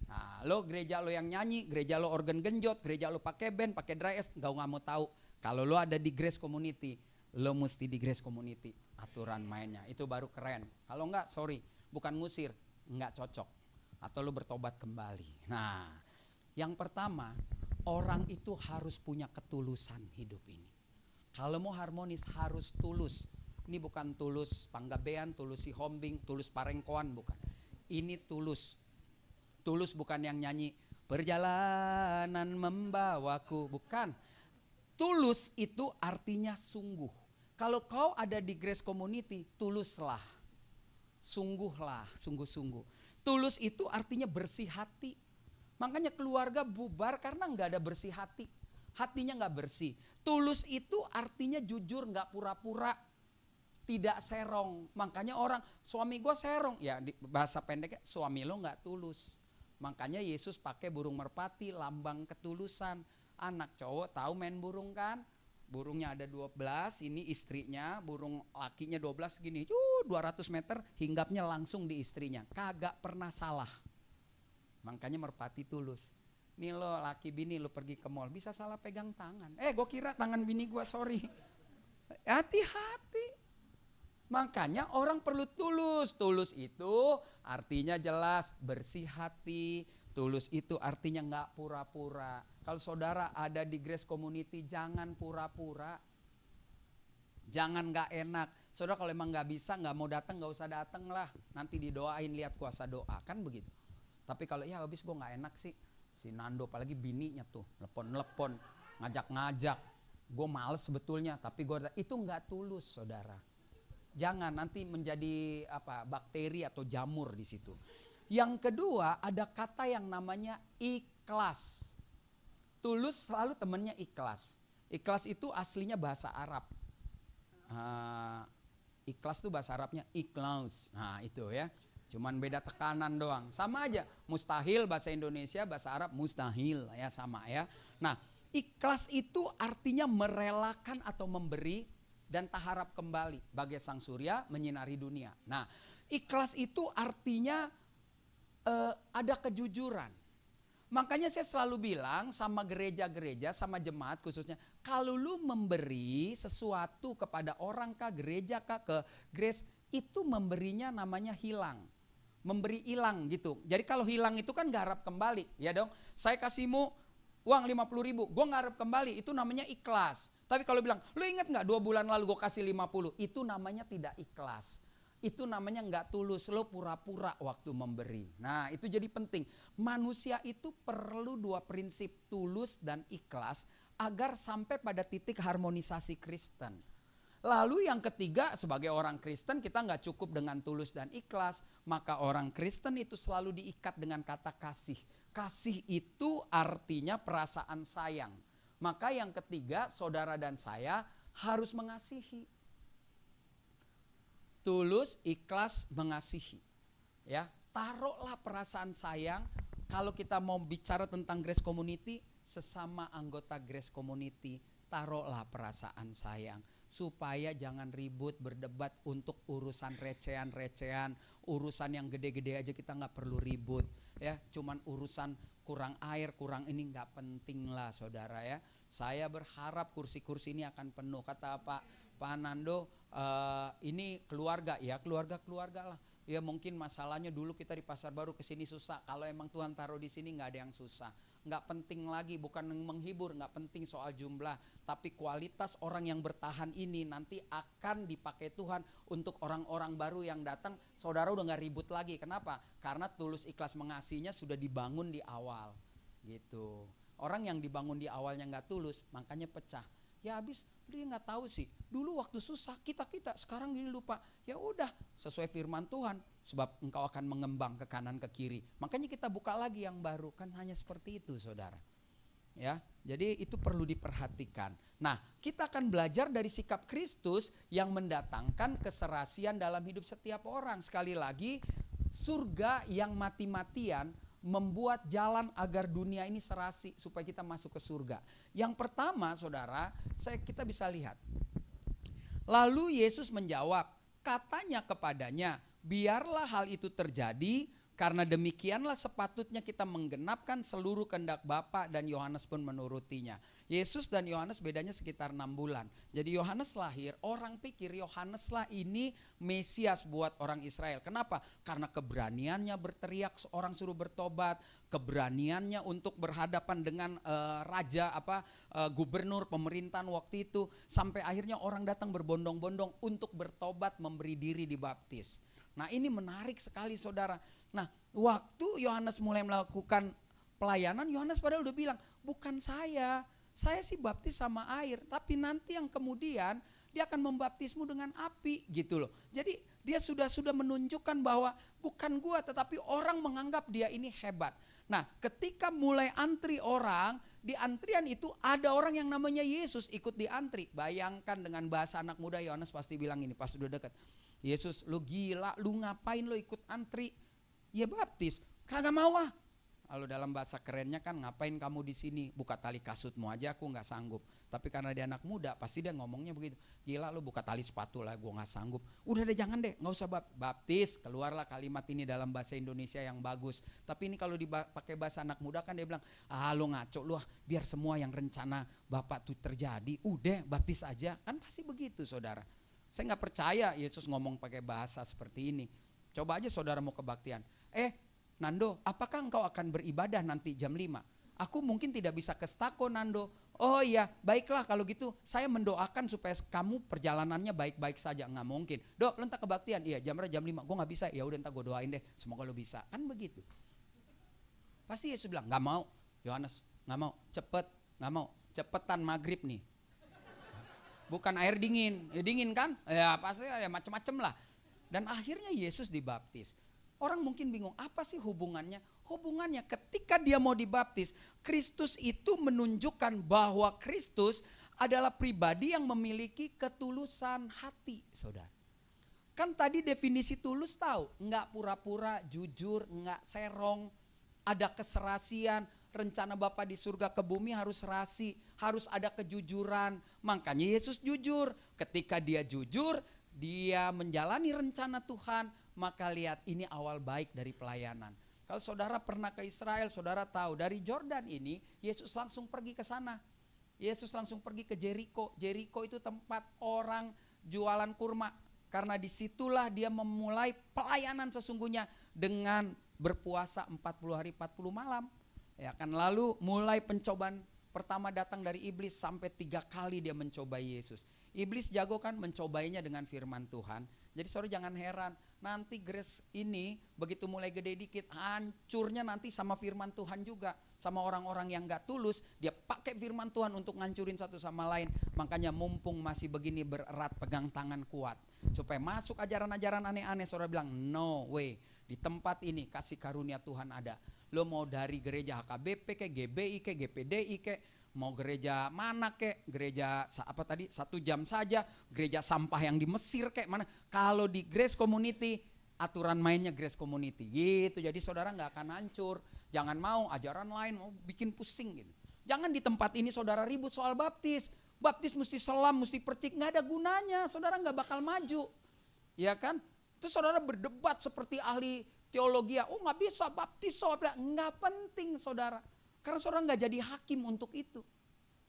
Nah, lo gereja lo yang nyanyi, gereja lo organ genjot, gereja lo pakai band, pakai dry es, gak mau tahu. Kalau lo ada di Grace Community, lo mesti di Grace Community aturan mainnya, itu baru keren. Kalau enggak, sorry, bukan ngusir, enggak cocok. Atau lo bertobat kembali. Nah, yang pertama, orang itu harus punya ketulusan hidup ini. Kalau mau harmonis harus tulus. Ini bukan tulus panggabean, tulus si hombing, tulus parengkoan, bukan. Ini tulus. Tulus bukan yang nyanyi perjalanan membawaku, bukan. Tulus itu artinya sungguh. Kalau kau ada di Grace Community, tuluslah. Sungguhlah, sungguh-sungguh. Tulus itu artinya bersih hati. Makanya keluarga bubar karena nggak ada bersih hati. Hatinya nggak bersih. Tulus itu artinya jujur, nggak pura-pura. Tidak serong. Makanya orang, suami gue serong. Ya di bahasa pendeknya, suami lo nggak tulus. Makanya Yesus pakai burung merpati, lambang ketulusan. Anak cowok tahu main burung kan? Burungnya ada 12, ini istrinya, burung lakinya 12 gini. 200 meter hinggapnya langsung di istrinya. Kagak pernah salah. Makanya merpati tulus. Nih lo laki bini lo pergi ke mall, bisa salah pegang tangan. Gue kira tangan bini gue, sorry. Hati-hati. Makanya orang perlu tulus. Tulus itu artinya jelas bersih hati. Tulus itu artinya gak pura-pura. Kalau saudara ada di Grace Community, jangan pura-pura. Jangan gak enak. Saudara kalau emang gak bisa, gak mau datang, gak usah datang lah. Nanti didoain, lihat kuasa doa, kan begitu. Tapi kalau ya habis gue gak enak sih. Si Nando apalagi bininya tuh, telepon-telepon, ngajak-ngajak. Gue males sebetulnya, tapi itu gak tulus saudara. Jangan nanti menjadi bakteri atau jamur di situ. Yang kedua ada kata yang namanya ikhlas. Tulus selalu temennya ikhlas. Ikhlas itu aslinya bahasa Arab. Ikhlas itu bahasa Arabnya ikhlas. Nah itu ya. Cuman beda tekanan doang. Sama aja. Mustahil bahasa Indonesia, bahasa Arab mustahil ya sama ya. Nah ikhlas itu artinya merelakan atau memberi dan tak harap kembali. Bagai sang surya menyinari dunia. Nah ikhlas itu artinya ada kejujuran. Makanya saya selalu bilang sama gereja-gereja, sama jemaat khususnya, kalau lu memberi sesuatu kepada orang kah, gereja kah, ke Grace, itu memberinya namanya hilang. Memberi hilang gitu. Jadi kalau hilang itu kan gak harap kembali, ya dong. Saya kasihmu uang 50.000, gue ngarep kembali, itu namanya ikhlas. Tapi kalau bilang, lu inget gak 2 bulan lalu gue kasih 50, itu namanya tidak ikhlas. Itu namanya nggak tulus, lo pura-pura waktu memberi. Nah itu jadi penting, manusia itu perlu 2 prinsip, tulus dan ikhlas, agar sampai pada titik harmonisasi Kristen. Lalu yang ketiga, sebagai orang Kristen kita nggak cukup dengan tulus dan ikhlas, maka orang Kristen itu selalu diikat dengan kata kasih. Kasih itu artinya perasaan sayang. Maka yang ketiga, saudara dan saya harus mengasihi. Tulus, ikhlas, mengasihi. Ya, taruhlah perasaan sayang. Kalau kita mau bicara tentang Grace Community, sesama anggota Grace Community, taruhlah perasaan sayang. Supaya jangan ribut berdebat untuk urusan recehan-recehan, urusan yang gede-gede aja kita nggak perlu ribut, ya. Cuman urusan kurang air, kurang ini nggak penting lah, saudara ya. Saya berharap kursi-kursi ini akan penuh. Kata Pak Nando, ini keluarga ya, keluarga lah. Ya mungkin masalahnya dulu kita di Pasar Baru kesini susah. Kalau emang Tuhan taruh di sini nggak ada yang susah. Nggak penting lagi, bukan menghibur, nggak penting soal jumlah. Tapi kualitas orang yang bertahan ini nanti akan dipakai Tuhan untuk orang-orang baru yang datang. Saudara udah nggak ribut lagi. Kenapa? Karena tulus ikhlas mengasihinya sudah dibangun di awal. Gitu. Orang yang dibangun di awalnya nggak tulus, makanya pecah. Ya habis dia nggak tahu sih. Dulu waktu susah kita sekarang gini lupa. Ya udah sesuai firman Tuhan. Sebab engkau akan mengembang ke kanan ke kiri. Makanya kita buka lagi yang baru. Kan hanya seperti itu saudara. Ya, jadi itu perlu diperhatikan. Nah, kita akan belajar dari sikap Kristus yang mendatangkan keserasian dalam hidup setiap orang. Sekali lagi, surga yang mati-matian membuat jalan agar dunia ini serasi supaya kita masuk ke surga. Yang pertama, saudara, kita bisa lihat. Lalu Yesus menjawab, katanya kepadanya, biarlah hal itu terjadi, karena demikianlah sepatutnya kita menggenapkan seluruh kehendak Bapa, dan Yohanes pun menurutinya. Yesus dan Yohanes bedanya sekitar 6 bulan. Jadi Yohanes lahir, orang pikir Yohaneslah ini Mesias buat orang Israel. Kenapa? Karena keberaniannya berteriak orang suruh bertobat, keberaniannya untuk berhadapan dengan raja gubernur pemerintahan waktu itu, sampai akhirnya orang datang berbondong-bondong untuk bertobat, memberi diri dibaptis. Nah ini menarik sekali saudara. Nah waktu Yohanes mulai melakukan pelayanan, Yohanes padahal udah bilang, bukan saya sih baptis sama air, tapi nanti yang kemudian dia akan membaptismu dengan api gitu loh. Jadi dia sudah menunjukkan bahwa bukan gua, tetapi orang menganggap dia ini hebat. Nah ketika mulai antri orang, di antrian itu ada orang yang namanya Yesus ikut di antri. Bayangkan dengan bahasa anak muda, Yohanes pasti bilang ini pas udah dekat. Yesus, lu gila, lu ngapain lu ikut antri? Ya baptis, kagak mau ah. Lalu dalam bahasa kerennya kan, ngapain kamu di sini? Buka tali kasutmu aja, aku nggak sanggup. Tapi karena dia anak muda, pasti dia ngomongnya begitu. Gila lu buka tali sepatu lah, gue nggak sanggup. Udah deh jangan deh, nggak usah baptis. Keluarlah kalimat ini dalam bahasa Indonesia yang bagus. Tapi ini kalau dipakai bahasa anak muda kan dia bilang, lu ngaco lu, biar semua yang rencana Bapak tuh terjadi. Udah baptis aja, kan pasti begitu saudara. Saya nggak percaya Yesus ngomong pakai bahasa seperti ini. Coba aja saudara mau kebaktian. Nando, apakah engkau akan beribadah nanti jam 5? Aku mungkin tidak bisa ke stako Nando. Oh iya, baiklah kalau gitu saya mendoakan supaya kamu perjalanannya baik-baik saja. Nggak mungkin. Dok, lu entar kebaktian? Iya, jam 5. Gue nggak bisa. Ya udah entar gue doain deh. Semoga lu bisa. Kan begitu. Pasti Yesus bilang, nggak mau. Yohanes, nggak mau. Nggak mau. Cepetan maghrib nih. Bukan air dingin, ya dingin kan? Ya pasti ada macam-macam lah. Dan akhirnya Yesus dibaptis. Orang mungkin bingung, apa sih hubungannya? Hubungannya ketika dia mau dibaptis, Kristus itu menunjukkan bahwa Kristus adalah pribadi yang memiliki ketulusan hati, saudara. Kan tadi definisi tulus tahu, nggak pura-pura, jujur, nggak serong, ada keserasian. Rencana Bapa di surga ke bumi harus serasi, harus ada kejujuran. Makanya Yesus jujur. Ketika dia jujur, dia menjalani rencana Tuhan, maka lihat ini awal baik dari pelayanan. Kalau saudara pernah ke Israel, saudara tahu dari Jordan ini Yesus langsung pergi ke sana. Yesus langsung pergi ke Jeriko. Jeriko itu tempat orang jualan kurma. Karena disitulah dia memulai pelayanan sesungguhnya dengan berpuasa 40 hari 40 malam. Ya kan, lalu mulai pencobaan pertama datang dari iblis sampai 3 kali dia mencobai Yesus. Iblis jago kan mencobainya dengan firman Tuhan. Jadi saudara jangan heran, nanti Grace ini begitu mulai gede dikit, hancurnya nanti sama firman Tuhan juga. Sama orang-orang yang gak tulus, dia pakai firman Tuhan untuk ngancurin satu sama lain. Makanya mumpung masih begini bererat, pegang tangan kuat. Supaya masuk ajaran-ajaran aneh-aneh, saudara bilang no way. Di tempat ini kasih karunia Tuhan ada. Lo mau dari gereja HKBP ke GBI ke GPDI ke, mau gereja mana ke, gereja apa tadi 1 jam saja, gereja sampah yang di Mesir ke mana. Kalau di Grace Community, aturan mainnya Grace Community gitu. Jadi saudara nggak akan hancur. Jangan mau ajaran lain mau bikin pusing gitu. Jangan di tempat ini saudara ribut soal baptis. Baptis mesti selam, mesti percik, nggak ada gunanya. Saudara nggak bakal maju, ya kan? Terus saudara berdebat seperti ahli teologi, oh nggak bisa baptis, nggak penting saudara. Karena saudara nggak jadi hakim untuk itu.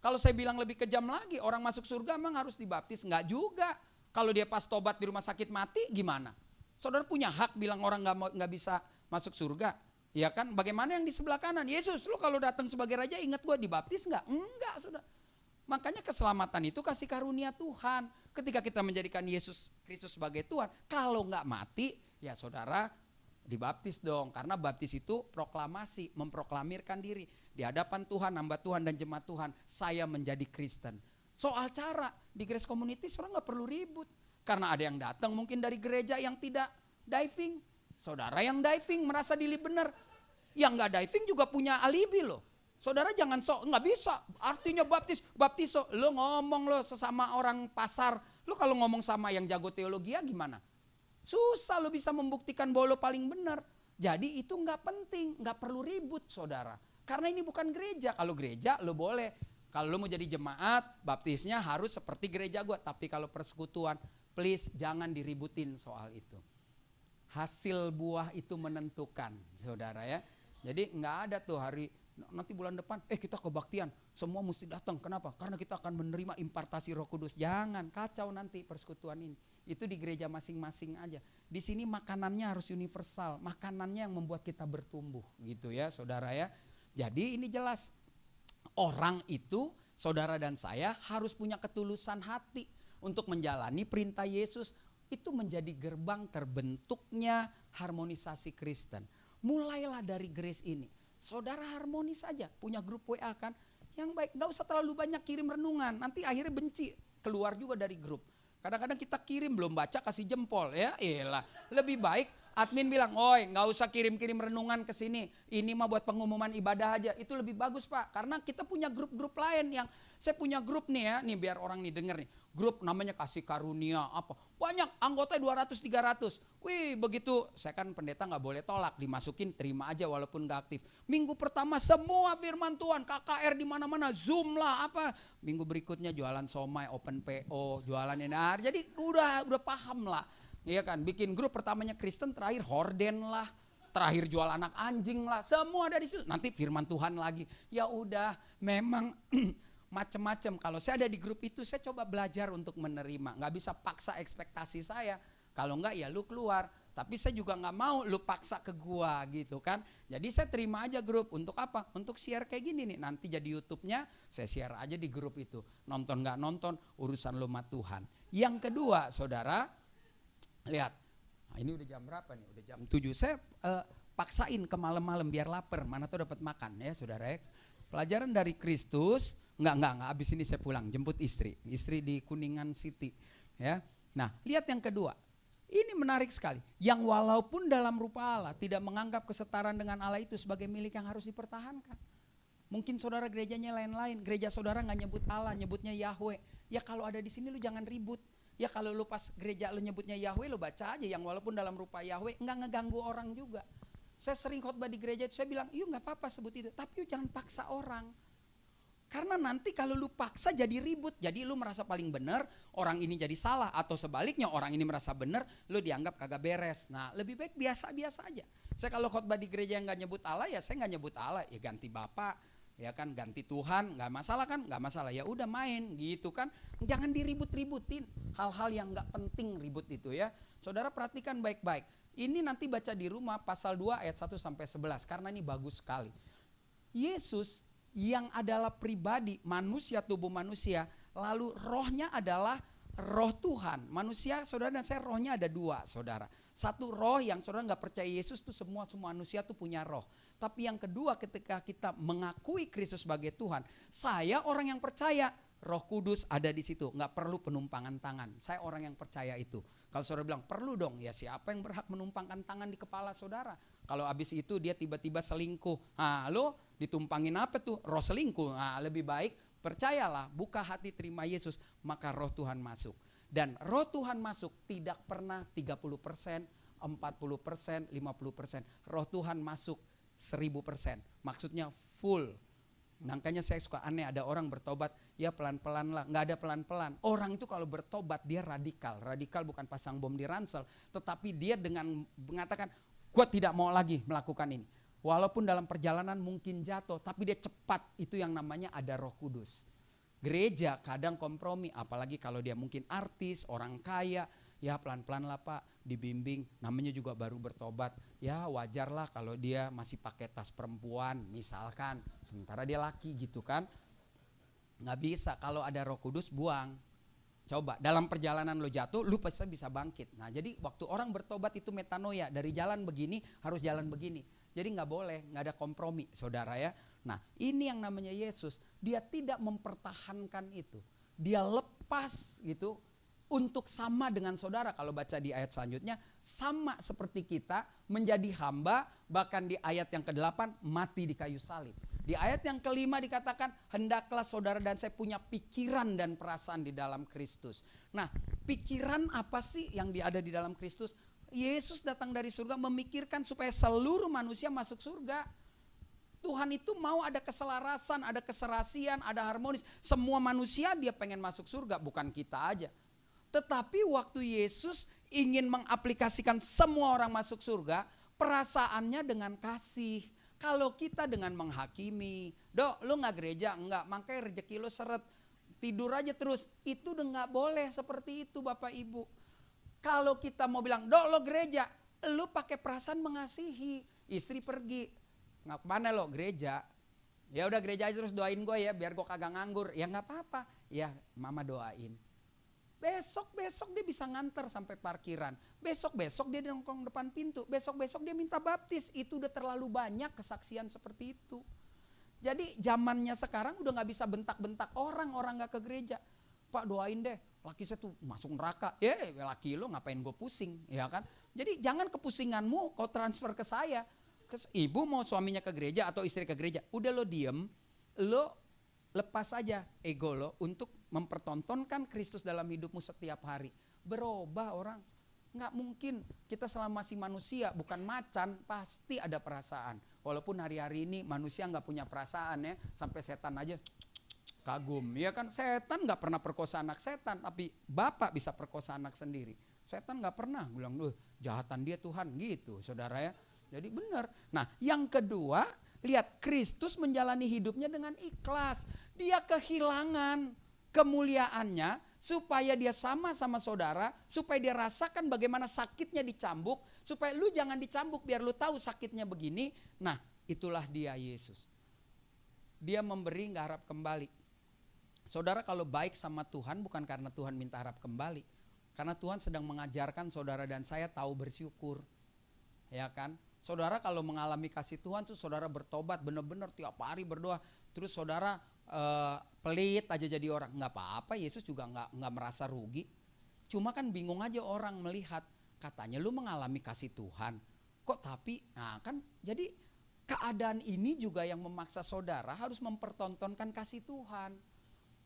Kalau saya bilang lebih kejam lagi, orang masuk surga emang harus dibaptis? Nggak juga. Kalau dia pas tobat di rumah sakit mati gimana? Saudara punya hak bilang orang nggak bisa masuk surga, ya kan? Bagaimana yang di sebelah kanan? Yesus, lu kalau datang sebagai raja ingat gua dibaptis nggak? Enggak, saudara. Makanya keselamatan itu kasih karunia Tuhan. Ketika kita menjadikan Yesus Kristus sebagai Tuhan, kalau nggak mati, ya saudara dibaptis dong. Karena baptis itu proklamasi, memproklamirkan diri di hadapan Tuhan, hamba Tuhan dan jemaat Tuhan, saya menjadi Kristen. Soal cara di Grace Community saudara nggak perlu ribut. Karena ada yang datang mungkin dari gereja yang tidak diving. Saudara yang diving merasa diri benar. Yang nggak diving juga punya alibi loh. Saudara jangan sok nggak bisa. Artinya baptis so. Lo ngomong lo sesama orang pasar. Lo kalau ngomong sama yang jago teologi ya gimana? Susah lo bisa membuktikan bahwa lo paling benar. Jadi itu nggak penting, nggak perlu ribut saudara. Karena ini bukan gereja. Kalau gereja lo boleh. Kalau lo mau jadi jemaat, baptisnya harus seperti gereja gua. Tapi kalau persekutuan, please jangan diributin soal itu. Hasil buah itu menentukan saudara ya. Jadi nggak ada tuh hari nanti bulan depan kita kebaktian semua mesti datang. Kenapa? Karena kita akan menerima impartasi Roh Kudus. Jangan kacau nanti persekutuan ini. Itu di gereja masing-masing aja. Di sini makanannya harus universal. Makanannya yang membuat kita bertumbuh gitu ya saudara ya. Jadi ini jelas. Orang itu saudara dan saya harus punya ketulusan hati untuk menjalani perintah Yesus. Itu menjadi gerbang terbentuknya harmonisasi Kristen. Mulailah dari Grace ini. Saudara harmonis saja, punya grup WA kan, yang baik, gak usah terlalu banyak kirim renungan, nanti akhirnya benci, keluar juga dari grup. Kadang-kadang kita kirim belum baca kasih jempol, ya elah, lebih baik admin bilang, oi gak usah kirim-kirim renungan ke sini, ini mah buat pengumuman ibadah aja, itu lebih bagus Pak, karena kita punya grup-grup lain yang, saya punya grup nih ya, nih biar orang nih denger nih, grup namanya kasih karunia apa, banyak anggota 200-300, wih begitu, saya kan pendeta gak boleh tolak, dimasukin terima aja walaupun gak aktif. Minggu pertama semua firman Tuhan, KKR di mana-mana, Zoom lah apa, minggu berikutnya jualan somai, open PO, jualan enar, jadi udah paham lah. Iya kan, bikin grup pertamanya Kristen, terakhir horden lah, terakhir jual anak anjing lah, semua ada di situ. Nanti firman Tuhan lagi. Ya udah, memang macam-macam. Kalau saya ada di grup itu, saya coba belajar untuk menerima. Nggak bisa paksa ekspektasi saya. Kalau nggak ya lu keluar. Tapi saya juga nggak mau lu paksa ke gua gitu kan. Jadi saya terima aja grup. Untuk apa? Untuk share kayak gini nih. Nanti jadi YouTube-nya saya share aja di grup itu. Nonton nggak nonton, urusan lu sama Tuhan. Yang kedua, saudara, lihat, nah ini udah jam berapa nih? Udah jam 7. Saya paksain ke malam-malam biar lapar. Mana tuh dapat makan ya saudara ya. Pelajaran dari Kristus. Enggak, abis ini saya pulang jemput istri di Kuningan City ya. Nah lihat yang kedua, ini menarik sekali. Yang walaupun dalam rupa Allah tidak menganggap kesetaraan dengan Allah itu sebagai milik yang harus dipertahankan. Mungkin saudara gerejanya lain-lain, gereja saudara nggak nyebut Allah, nyebutnya Yahweh. Ya kalau ada di sini lu jangan ribut. Ya kalau lu pas gereja lu nyebutnya Yahweh, lu baca aja yang walaupun dalam rupa Yahweh, nggak ngeganggu orang juga. Saya sering khotbah di gereja itu, saya bilang, yuk nggak apa-apa sebut itu, tapi yuk jangan paksa orang. Karena nanti kalau lu paksa jadi ribut, jadi lu merasa paling benar, orang ini jadi salah, atau sebaliknya orang ini merasa benar, lu dianggap kagak beres. Nah lebih baik biasa-biasa aja. Saya kalau khotbah di gereja yang nggak nyebut Allah, ya saya nggak nyebut Allah, ya ganti Bapak, ya kan ganti Tuhan, nggak masalah kan, nggak masalah, ya udah main gitu kan, jangan diribut-ributin hal-hal yang nggak penting ribut itu ya. Saudara perhatikan baik-baik, ini nanti baca di rumah pasal 2 ayat 1 sampai 11 karena ini bagus sekali. Yesus yang adalah pribadi, manusia, tubuh manusia, lalu rohnya adalah roh Tuhan. Manusia, saudara dan saya, rohnya ada dua, saudara. Satu, roh yang saudara nggak percaya Yesus tuh semua manusia tuh punya roh. Tapi yang kedua, ketika kita mengakui Kristus sebagai Tuhan, saya orang yang percaya Roh Kudus ada di situ, nggak perlu penumpangan tangan. Saya orang yang percaya itu. Kalau saudara bilang perlu dong, ya siapa yang berhak menumpangkan tangan di kepala saudara? Kalau abis itu dia tiba-tiba selingkuh, lo ditumpangin apa tuh? Roh selingkuh. Lebih baik percayalah, buka hati terima Yesus, maka roh Tuhan masuk. Dan roh Tuhan masuk tidak pernah 30%, 40%, 50%. Roh Tuhan masuk 1000%. Maksudnya full. Makanya saya suka aneh, ada orang bertobat, ya pelan-pelan lah. Nggak ada pelan-pelan. Orang itu kalau bertobat dia radikal. Radikal bukan pasang bom di ransel, tetapi dia dengan mengatakan, gue tidak mau lagi melakukan ini. Walaupun dalam perjalanan mungkin jatuh, tapi dia cepat. Itu yang namanya ada Roh Kudus. Gereja kadang kompromi, apalagi kalau dia mungkin artis, orang kaya. Ya pelan-pelan lah Pak, dibimbing, namanya juga baru bertobat. Ya wajar lah kalau dia masih pakai tas perempuan misalkan, sementara dia laki gitu kan. Nggak bisa, kalau ada Roh Kudus buang. Coba dalam perjalanan lo jatuh, lu pasti bisa bangkit. Nah jadi waktu orang bertobat itu metanoia, dari jalan begini harus jalan begini. Jadi nggak boleh, nggak ada kompromi saudara ya. Nah ini yang namanya Yesus, dia tidak mempertahankan itu. Dia lepas gitu untuk sama dengan saudara. Kalau baca di ayat selanjutnya, sama seperti kita menjadi hamba, bahkan di ayat yang ke-8 mati di kayu salib. Di ayat yang ke-5 dikatakan, hendaklah saudara dan saya punya pikiran dan perasaan di dalam Kristus. Nah, pikiran apa sih yang ada di dalam Kristus? Yesus datang dari surga memikirkan supaya seluruh manusia masuk surga. Tuhan itu mau ada keselarasan, ada keserasian, ada harmonis. Semua manusia dia pengen masuk surga, bukan kita aja. Tetapi waktu Yesus ingin mengaplikasikan semua orang masuk surga, perasaannya dengan kasih. Kalau kita dengan menghakimi, dok lu gak gereja? Enggak, makanya rezeki lu seret, tidur aja terus. Itu udah gak boleh seperti itu Bapak Ibu. Kalau kita mau bilang, dok lo gereja, lu pakai perasaan mengasihi. Istri pergi, nggak kemana lo? Gereja. Ya udah gereja aja terus doain gue ya, biar gue kagak nganggur. Ya nggak apa-apa. Ya mama doain. Besok dia bisa nganter sampai parkiran. Besok dia nongkrong depan pintu. Besok dia minta baptis. Itu udah terlalu banyak kesaksian seperti itu. Jadi zamannya sekarang udah nggak bisa bentak-bentak orang gak ke gereja. Pak doain deh, laki saya tuh masuk neraka. Laki lo ngapain gue pusing, ya kan? Jadi jangan kepusinganmu kau transfer ke saya. Ibu mau suaminya ke gereja atau istri ke gereja, udah lo diem, lo lepas aja ego lo untuk mempertontonkan Kristus dalam hidupmu setiap hari. Berubah orang. Nggak mungkin kita selama masih manusia, bukan macan, pasti ada perasaan. Walaupun hari-hari ini manusia nggak punya perasaan ya, sampai setan aja kagum. Ya kan setan nggak pernah perkosa anak setan, tapi bapak bisa perkosa anak sendiri. Setan nggak pernah bilang, jahatan dia Tuhan gitu saudara ya. Jadi benar. Nah yang kedua, lihat Kristus menjalani hidupnya dengan ikhlas. Dia kehilangan kemuliaannya supaya dia sama saudara, supaya dia rasakan bagaimana sakitnya dicambuk, supaya lu jangan dicambuk biar lu tahu sakitnya begini. Nah itulah dia Yesus. Dia memberi nggak harap kembali. Saudara kalau baik sama Tuhan bukan karena Tuhan minta harap kembali. Karena Tuhan sedang mengajarkan saudara dan saya tahu bersyukur. Ya kan? Saudara kalau mengalami kasih Tuhan tuh saudara bertobat benar-benar tiap hari berdoa. Terus saudara pelit aja jadi orang. Nggak apa-apa, Yesus juga nggak merasa rugi. Cuma kan bingung aja orang melihat. Katanya lu mengalami kasih Tuhan. Kok tapi, nah kan jadi keadaan ini juga yang memaksa saudara harus mempertontonkan kasih Tuhan.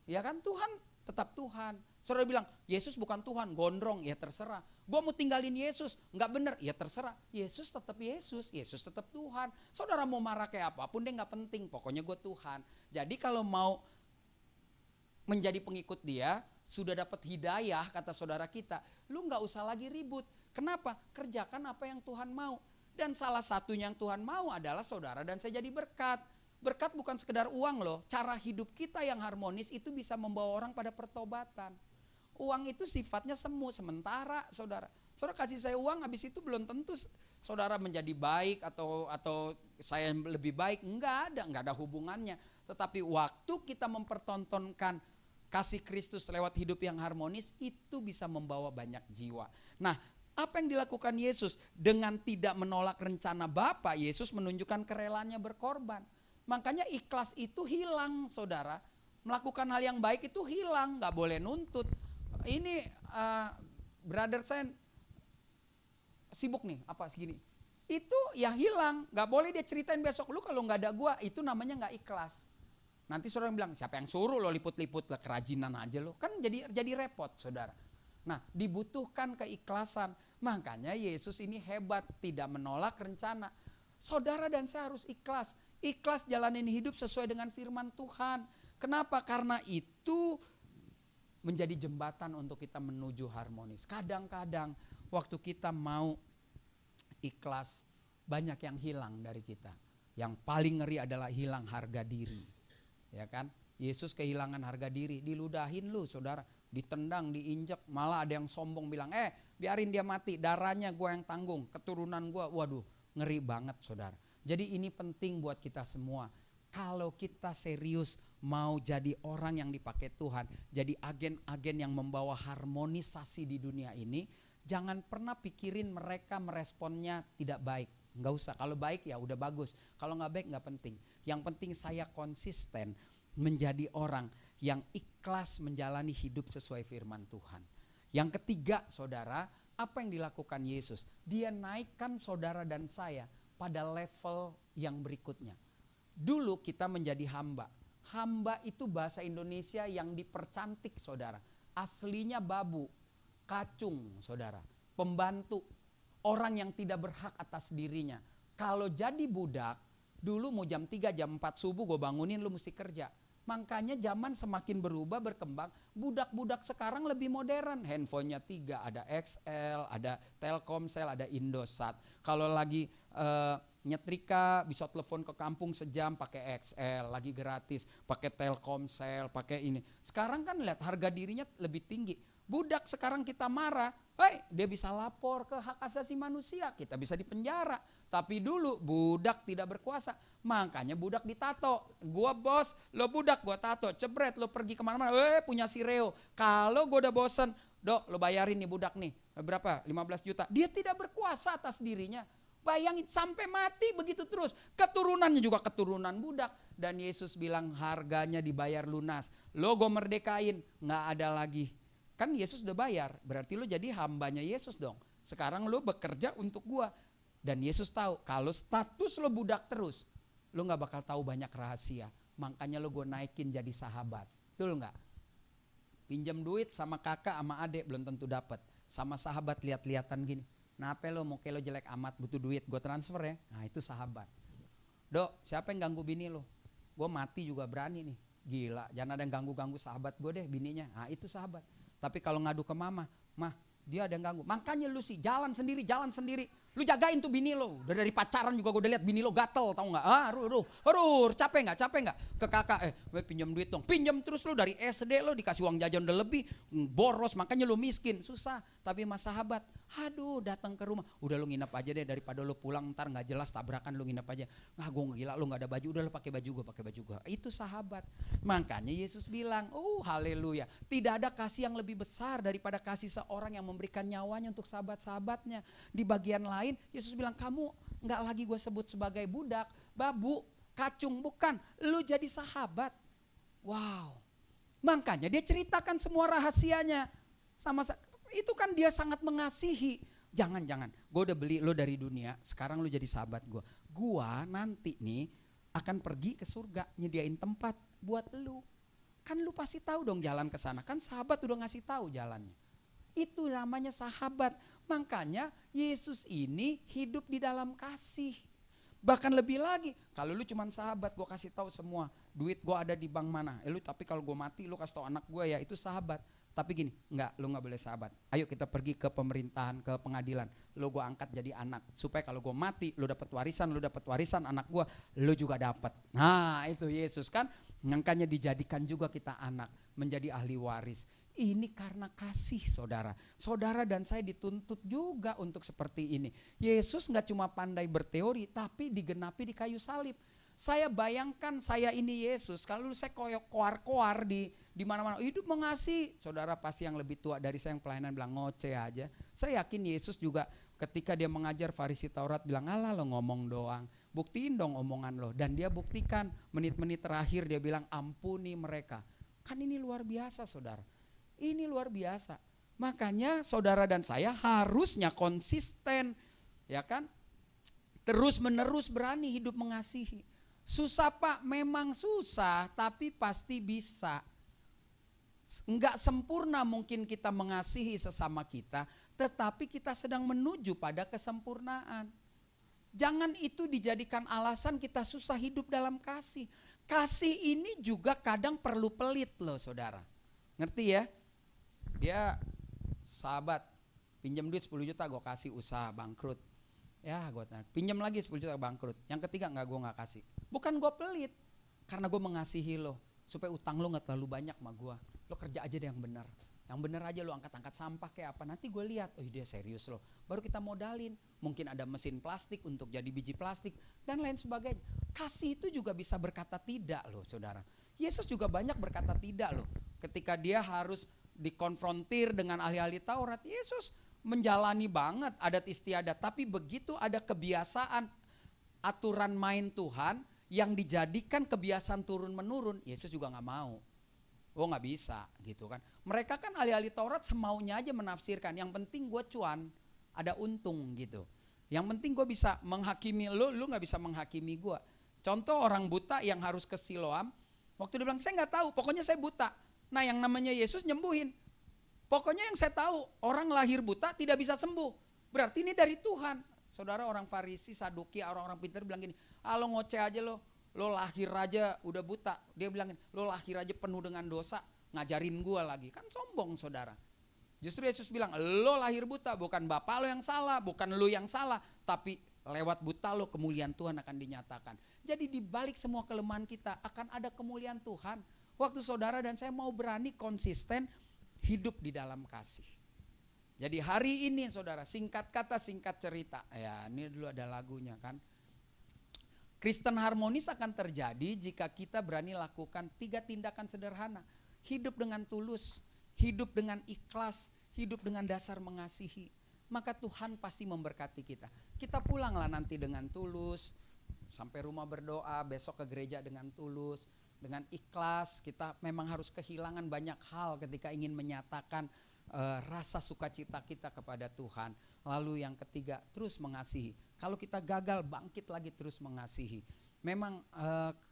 Ya kan Tuhan tetap Tuhan. Saudara bilang Yesus bukan Tuhan, gondrong, ya terserah. Gua mau tinggalin Yesus, nggak bener, ya terserah. Yesus tetap Yesus tetap Tuhan. Saudara mau marah kayak apapun dia nggak penting, pokoknya gue Tuhan. Jadi kalau mau menjadi pengikut dia, sudah dapat hidayah kata saudara kita, lu nggak usah lagi ribut. Kenapa? Kerjakan apa yang Tuhan mau. Dan salah satunya yang Tuhan mau adalah saudara dan saya jadi berkat. Berkat bukan sekedar uang loh, cara hidup kita yang harmonis itu bisa membawa orang pada pertobatan. Uang itu sifatnya semu sementara saudara. Saudara kasih saya uang, habis itu belum tentu saudara menjadi baik atau saya lebih baik. Enggak ada hubungannya. Tetapi waktu kita mempertontonkan kasih Kristus lewat hidup yang harmonis, itu bisa membawa banyak jiwa. Nah, apa yang dilakukan Yesus dengan tidak menolak rencana Bapa, Yesus menunjukkan kerelaannya berkorban. Makanya ikhlas itu hilang, saudara. Melakukan hal yang baik itu hilang, nggak boleh nuntut. Ini brother saya sibuk nih, apa segini. Itu ya hilang, nggak boleh dia ceritain besok, lu kalau nggak ada gua, itu namanya nggak ikhlas. Nanti saudara bilang, siapa yang suruh lo liput-liput lah, kerajinan aja lo. Kan jadi repot, saudara. Nah, dibutuhkan keikhlasan. Makanya Yesus ini hebat, tidak menolak rencana. Saudara dan saya harus ikhlas. Ikhlas jalanin hidup sesuai dengan firman Tuhan. Kenapa? Karena itu menjadi jembatan untuk kita menuju harmonis. Kadang-kadang waktu kita mau ikhlas, banyak yang hilang dari kita. Yang paling ngeri adalah hilang harga diri. Ya kan? Yesus kehilangan harga diri, diludahin lu saudara, ditendang, diinjek, malah ada yang sombong bilang, biarin dia mati, darahnya gue yang tanggung, keturunan gue, waduh ngeri banget saudara. Jadi ini penting buat kita semua. Kalau kita serius mau jadi orang yang dipakai Tuhan, jadi agen-agen yang membawa harmonisasi di dunia ini, jangan pernah pikirin mereka meresponnya tidak baik. Nggak usah, kalau baik ya udah bagus, kalau nggak baik nggak penting. Yang penting saya konsisten menjadi orang yang ikhlas menjalani hidup sesuai firman Tuhan. Yang ketiga saudara, apa yang dilakukan Yesus? Dia naikkan saudara dan saya pada level yang berikutnya. Dulu kita menjadi hamba. Hamba itu bahasa Indonesia yang dipercantik saudara. Aslinya babu, kacung saudara, pembantu. Orang yang tidak berhak atas dirinya. Kalau jadi budak, dulu mau jam 3, jam 4 subuh gue bangunin lu mesti kerja. Makanya zaman semakin berubah, berkembang. Budak-budak sekarang lebih modern. Handphonenya 3, ada XL, ada Telkomsel, ada Indosat. Kalau lagi nyetrika bisa telepon ke kampung sejam pakai XL, lagi gratis. Pakai Telkomsel, pakai ini. Sekarang kan lihat harga dirinya lebih tinggi. Budak sekarang kita marah, dia bisa lapor ke hak asasi manusia, kita bisa dipenjara. Tapi dulu budak tidak berkuasa, makanya budak ditato. Gua bos, lo budak, gua tato, cebret, lo pergi kemana-mana, punya si Reo. Kalau gua udah bosen, dok lo bayarin nih budak nih, berapa? 15 juta. Dia tidak berkuasa atas dirinya. Bayangin sampai mati begitu terus. Keturunannya juga keturunan budak. Dan Yesus bilang harganya dibayar lunas. Lo gua merdekain, gak ada lagi. Kan Yesus udah bayar, berarti lu jadi hambanya Yesus dong. Sekarang lu bekerja untuk gua. Dan Yesus tahu kalau status lu budak terus, lu gak bakal tahu banyak rahasia. Makanya lu gua naikin jadi sahabat. Betul gak? Pinjam duit sama kakak sama adik belum tentu dapat. Sama sahabat lihat-lihatan gini. Kenapa lo mau lo jelek amat butuh duit, gua transfer ya. Nah itu sahabat. Dok, siapa yang ganggu bini lo? Gua mati juga berani nih. Gila, jangan ada yang ganggu-ganggu sahabat gue deh bininya. Nah itu sahabat. Tapi kalau ngadu ke mama, mah dia ada yang ganggu. Makanya lu sih jalan sendiri. Lu jagain tuh bini lo. Udah dari pacaran juga gue udah lihat bini lo gatel, tau nggak? Capek nggak? Ke kakak, pinjam duit dong. Pinjam terus lu dari SD lo dikasih uang jajan udah lebih, boros makanya lu miskin, susah. Tapi mas sahabat, aduh datang ke rumah, udah lu nginep aja deh daripada lu pulang ntar nggak jelas tabrakan lu nginep aja. Nah gue gila lu nggak ada baju, udah lu pakai baju gue. Itu sahabat. Makanya Yesus bilang, haleluya, tidak ada kasih yang lebih besar daripada kasih seorang yang memberikan nyawanya untuk sahabat-sahabatnya. Di bagian lain Yesus bilang, kamu gak lagi gue sebut sebagai budak, babu, kacung, bukan, lu jadi sahabat. Wow. Makanya dia ceritakan semua rahasianya. Itu kan dia sangat mengasihi. Jangan, gue udah beli lu dari dunia, sekarang lu jadi sahabat gue. Gua nanti nih akan pergi ke surga, nyediain tempat buat lu. Kan lu pasti tahu dong jalan ke sana, kan sahabat udah ngasih tahu jalannya. Itu namanya sahabat. Makanya Yesus ini hidup di dalam kasih. Bahkan lebih lagi, kalau lu cuman sahabat, gue kasih tahu semua, duit gue ada di bank mana. Tapi kalau gue mati, lu kasih tahu anak gue ya, itu sahabat. Tapi gini, enggak, lu nggak boleh sahabat. Ayo kita pergi ke pemerintahan, ke pengadilan. Lu gue angkat jadi anak, supaya kalau gue mati, lu dapat warisan anak gue, lu juga dapat. Nah itu Yesus kan, makanya dijadikan juga kita anak, menjadi ahli waris. Ini karena kasih saudara. Saudara dan saya dituntut juga untuk seperti ini. Yesus gak cuma pandai berteori, tapi digenapi di kayu salib. Saya bayangkan saya ini Yesus, kalau saya koyok koar-koar di mana-mana, hidup mengasihi. Saudara pasti yang lebih tua dari saya yang pelayanan bilang ngoceh aja. Saya yakin Yesus juga ketika dia mengajar Farisi Taurat bilang, alah lo ngomong doang, buktiin dong omongan lo. Dan dia buktikan menit-menit terakhir dia bilang ampuni mereka. Kan ini luar biasa saudara, ini luar biasa. Makanya saudara dan saya harusnya konsisten, ya kan, terus menerus berani hidup mengasihi. Susah Pak, memang susah, tapi pasti bisa. Enggak sempurna mungkin kita mengasihi sesama kita, tetapi kita sedang menuju pada kesempurnaan. Jangan itu dijadikan alasan kita susah hidup dalam kasih. Kasih ini juga kadang perlu pelit loh saudara. Ngerti ya? Dia sahabat, pinjam duit 10 juta gue kasih, usaha bangkrut. Ya gue pinjam lagi 10 juta bangkrut. Yang ketiga gue gak kasih. Bukan gue pelit, karena gue mengasihi lo. Supaya utang lo gak terlalu banyak sama gue. Lo kerja aja deh yang benar. Yang benar aja lo angkat-angkat sampah kayak apa. Nanti gue lihat, oh dia serius lo. Baru kita modalin. Mungkin ada mesin plastik untuk jadi biji plastik. Dan lain sebagainya. Kasih itu juga bisa berkata tidak loh saudara. Yesus juga banyak berkata tidak loh. Ketika dia harus dikonfrontir dengan ahli-ahli Taurat. Yesus menjalani banget adat istiadat. Tapi begitu ada kebiasaan aturan main Tuhan yang dijadikan kebiasaan turun menurun, Yesus juga gak mau. Oh gak bisa gitu kan. Mereka kan ahli-ahli Taurat semaunya aja menafsirkan. Yang penting gue cuan, ada untung gitu. Yang penting gue bisa menghakimi lu gak bisa menghakimi gue. Contoh orang buta yang harus ke Siloam. Waktu dia bilang saya gak tahu, pokoknya saya buta. Nah yang namanya Yesus nyembuhin. Pokoknya yang saya tahu, orang lahir buta tidak bisa sembuh. Berarti ini dari Tuhan. Saudara orang Farisi, Saduki, orang-orang pintar bilang gini, lo ngoceh aja lo lahir aja udah buta. Dia bilang lo lahir aja penuh dengan dosa, ngajarin gua lagi. Kan sombong saudara. Justru Yesus bilang, lo lahir buta, bukan bapak lo yang salah, bukan lo yang salah, tapi lewat buta lo kemuliaan Tuhan akan dinyatakan. Jadi di balik semua kelemahan kita akan ada kemuliaan Tuhan. Waktu saudara dan saya mau berani konsisten hidup di dalam kasih. Jadi hari ini saudara, singkat kata singkat cerita. Ya ini dulu ada lagunya kan. Kristen harmonis akan terjadi jika kita berani lakukan 3 tindakan sederhana. Hidup dengan tulus, hidup dengan ikhlas, hidup dengan dasar mengasihi. Maka Tuhan pasti memberkati kita. Kita pulanglah nanti dengan tulus, sampai rumah berdoa, besok ke gereja dengan tulus, dengan ikhlas. Kita memang harus kehilangan banyak hal ketika ingin menyatakan rasa sukacita kita kepada Tuhan. Lalu yang ketiga, terus mengasihi. Kalau kita gagal, bangkit lagi terus mengasihi. Memang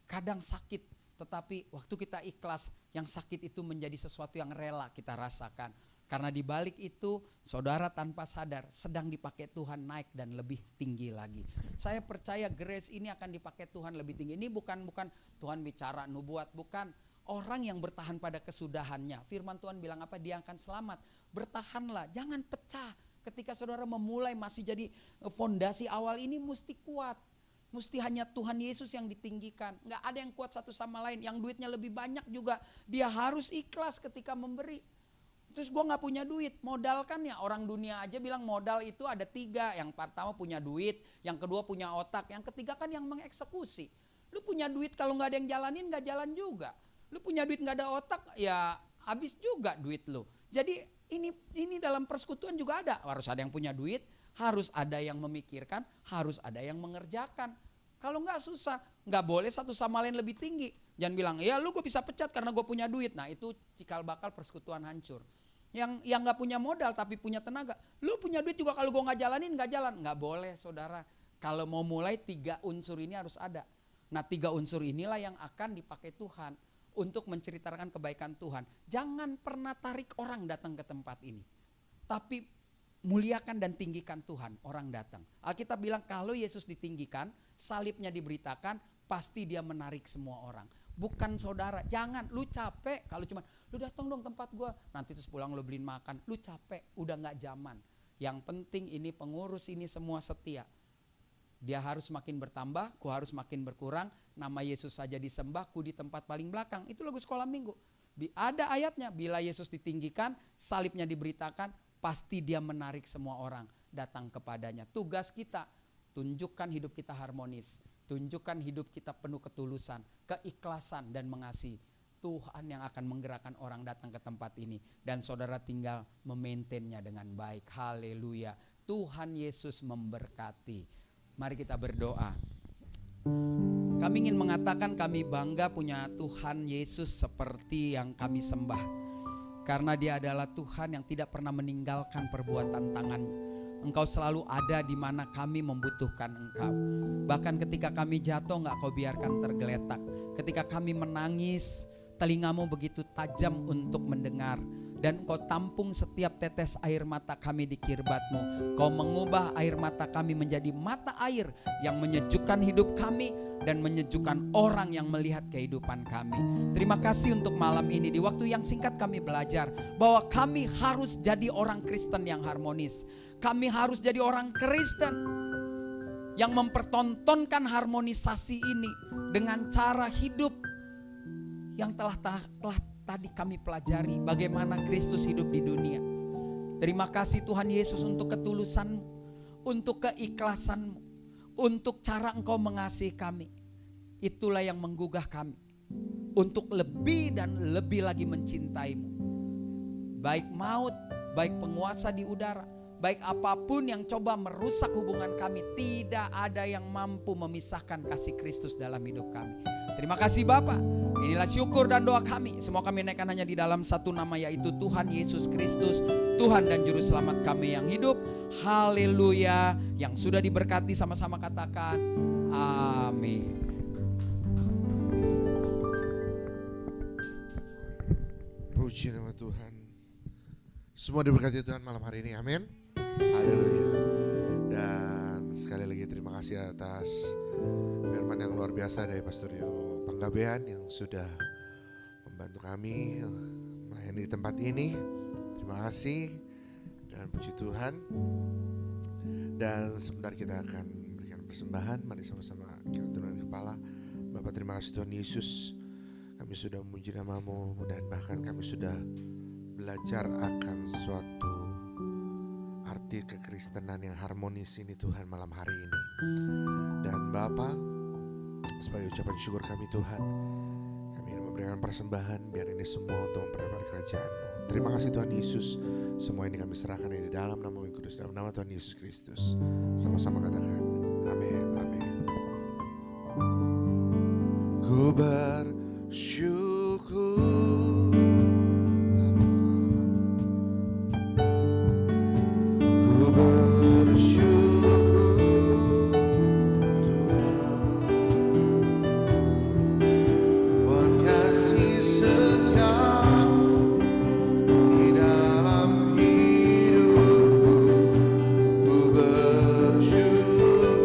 kadang sakit, tetapi waktu kita ikhlas, yang sakit itu menjadi sesuatu yang rela kita rasakan. Karena di balik itu, saudara tanpa sadar sedang dipakai Tuhan naik dan lebih tinggi lagi. Saya percaya grace ini akan dipakai Tuhan lebih tinggi. Ini bukan Tuhan bicara nubuat, bukan. Orang yang bertahan pada kesudahannya. Firman Tuhan bilang apa? Dia akan selamat. Bertahanlah, jangan pecah. Ketika saudara memulai masih jadi fondasi awal ini mesti kuat. Mesti hanya Tuhan Yesus yang ditinggikan. Nggak ada yang kuat satu sama lain. Yang duitnya lebih banyak juga dia harus ikhlas ketika memberi. Terus gue gak punya duit, modal kan ya. Orang dunia aja bilang modal itu ada 3. Yang pertama punya duit, yang kedua punya otak, yang ketiga kan yang mengeksekusi. Lu punya duit kalau gak ada yang jalanin gak jalan juga. Lu punya duit gak ada otak ya habis juga duit lu. Jadi ini dalam persekutuan juga ada. Harus ada yang punya duit, harus ada yang memikirkan, harus ada yang mengerjakan. Kalau enggak susah, enggak boleh satu sama lain lebih tinggi. Jangan bilang, ya lu gue bisa pecat karena gue punya duit. Nah itu cikal bakal persekutuan hancur. Yang enggak punya modal tapi punya tenaga. Lu punya duit juga kalau gue enggak jalanin enggak jalan. Enggak boleh saudara. Kalau mau mulai 3 unsur ini harus ada. Nah 3 unsur inilah yang akan dipakai Tuhan untuk menceritakan kebaikan Tuhan. Jangan pernah tarik orang datang ke tempat ini. Tapi muliakan dan tinggikan Tuhan, orang datang. Alkitab bilang kalau Yesus ditinggikan, salibnya diberitakan, pasti dia menarik semua orang. Bukan saudara, jangan lu capek kalau cuma lu datang dong tempat gua, nanti terus pulang lu beliin makan, lu capek, udah gak zaman. Yang penting ini pengurus ini semua setia. Dia harus makin bertambah, ku harus makin berkurang. Nama Yesus saja disembah, ku di tempat paling belakang. Itu lagu sekolah minggu. Ada ayatnya, bila Yesus ditinggikan, salibnya diberitakan, pasti dia menarik semua orang datang kepadanya. Tugas kita, tunjukkan hidup kita harmonis, tunjukkan hidup kita penuh ketulusan, keikhlasan dan mengasihi. Tuhan yang akan menggerakkan orang datang ke tempat ini, dan saudara tinggal memaintainnya dengan baik. Haleluya. Tuhan Yesus memberkati. Mari kita berdoa. Kami ingin mengatakan kami bangga punya Tuhan Yesus seperti yang kami sembah, karena dia adalah Tuhan yang tidak pernah meninggalkan perbuatan tangan-Nya. Engkau selalu ada di mana kami membutuhkan Engkau. Bahkan ketika kami jatuh, enggak Kau biarkan tergeletak. Ketika kami menangis, telingamu begitu tajam untuk mendengar, dan Kau tampung setiap tetes air mata kami di kirbat-Mu. Kau mengubah air mata kami menjadi mata air yang menyejukkan hidup kami dan menyejukkan orang yang melihat kehidupan kami. Terima kasih untuk malam ini. Di waktu yang singkat kami belajar bahwa kami harus jadi orang Kristen yang harmonis. Kami harus jadi orang Kristen yang mempertontonkan harmonisasi ini dengan cara hidup yang telah tadi kami pelajari, bagaimana Kristus hidup di dunia. Terima kasih Tuhan Yesus untuk ketulusan-Mu, untuk keikhlasan-Mu, untuk cara Engkau mengasihi kami. Itulah yang menggugah kami untuk lebih dan lebih lagi mencintai-Mu. Baik maut, baik penguasa di udara, baik apapun yang coba merusak hubungan kami, tidak ada yang mampu memisahkan kasih Kristus dalam hidup kami. Terima kasih Bapa. Inilah syukur dan doa kami. Semua kami naikkan hanya di dalam satu nama, yaitu Tuhan Yesus Kristus, Tuhan dan Juru Selamat kami yang hidup. Haleluya. Yang sudah diberkati sama-sama katakan amin. Puji nama Tuhan. Semua diberkati Tuhan malam hari ini, amin. Haleluya. Dan sekali lagi terima kasih atas firman yang luar biasa dari Pastor Yo Panggabean yang sudah membantu kami melayani di tempat ini. Terima kasih dan puji Tuhan. Dan sebentar kita akan memberikan persembahan. Mari sama-sama kita tundukkan kepala. Bapak, terima kasih Tuhan Yesus, kami sudah memuji nama-Mu, dan bahkan kami sudah belajar akan suatu arti kekristenan yang harmonis ini Tuhan malam hari ini. Dan Bapa, sebagai ucapan syukur kami Tuhan, kami ingin memberikan persembahan biar ini semua untuk memperlebar kerajaan-Mu. Terima kasih Tuhan Yesus. Semua ini kami serahkan di dalam nama yang kudus, dalam nama Tuhan Yesus Kristus. Sama-sama katakan amin, amin. Ku bersyukur, ku bersyukur Tuhan, buat kasih setia-Mu di dalam hidupku. Ku bersyukur,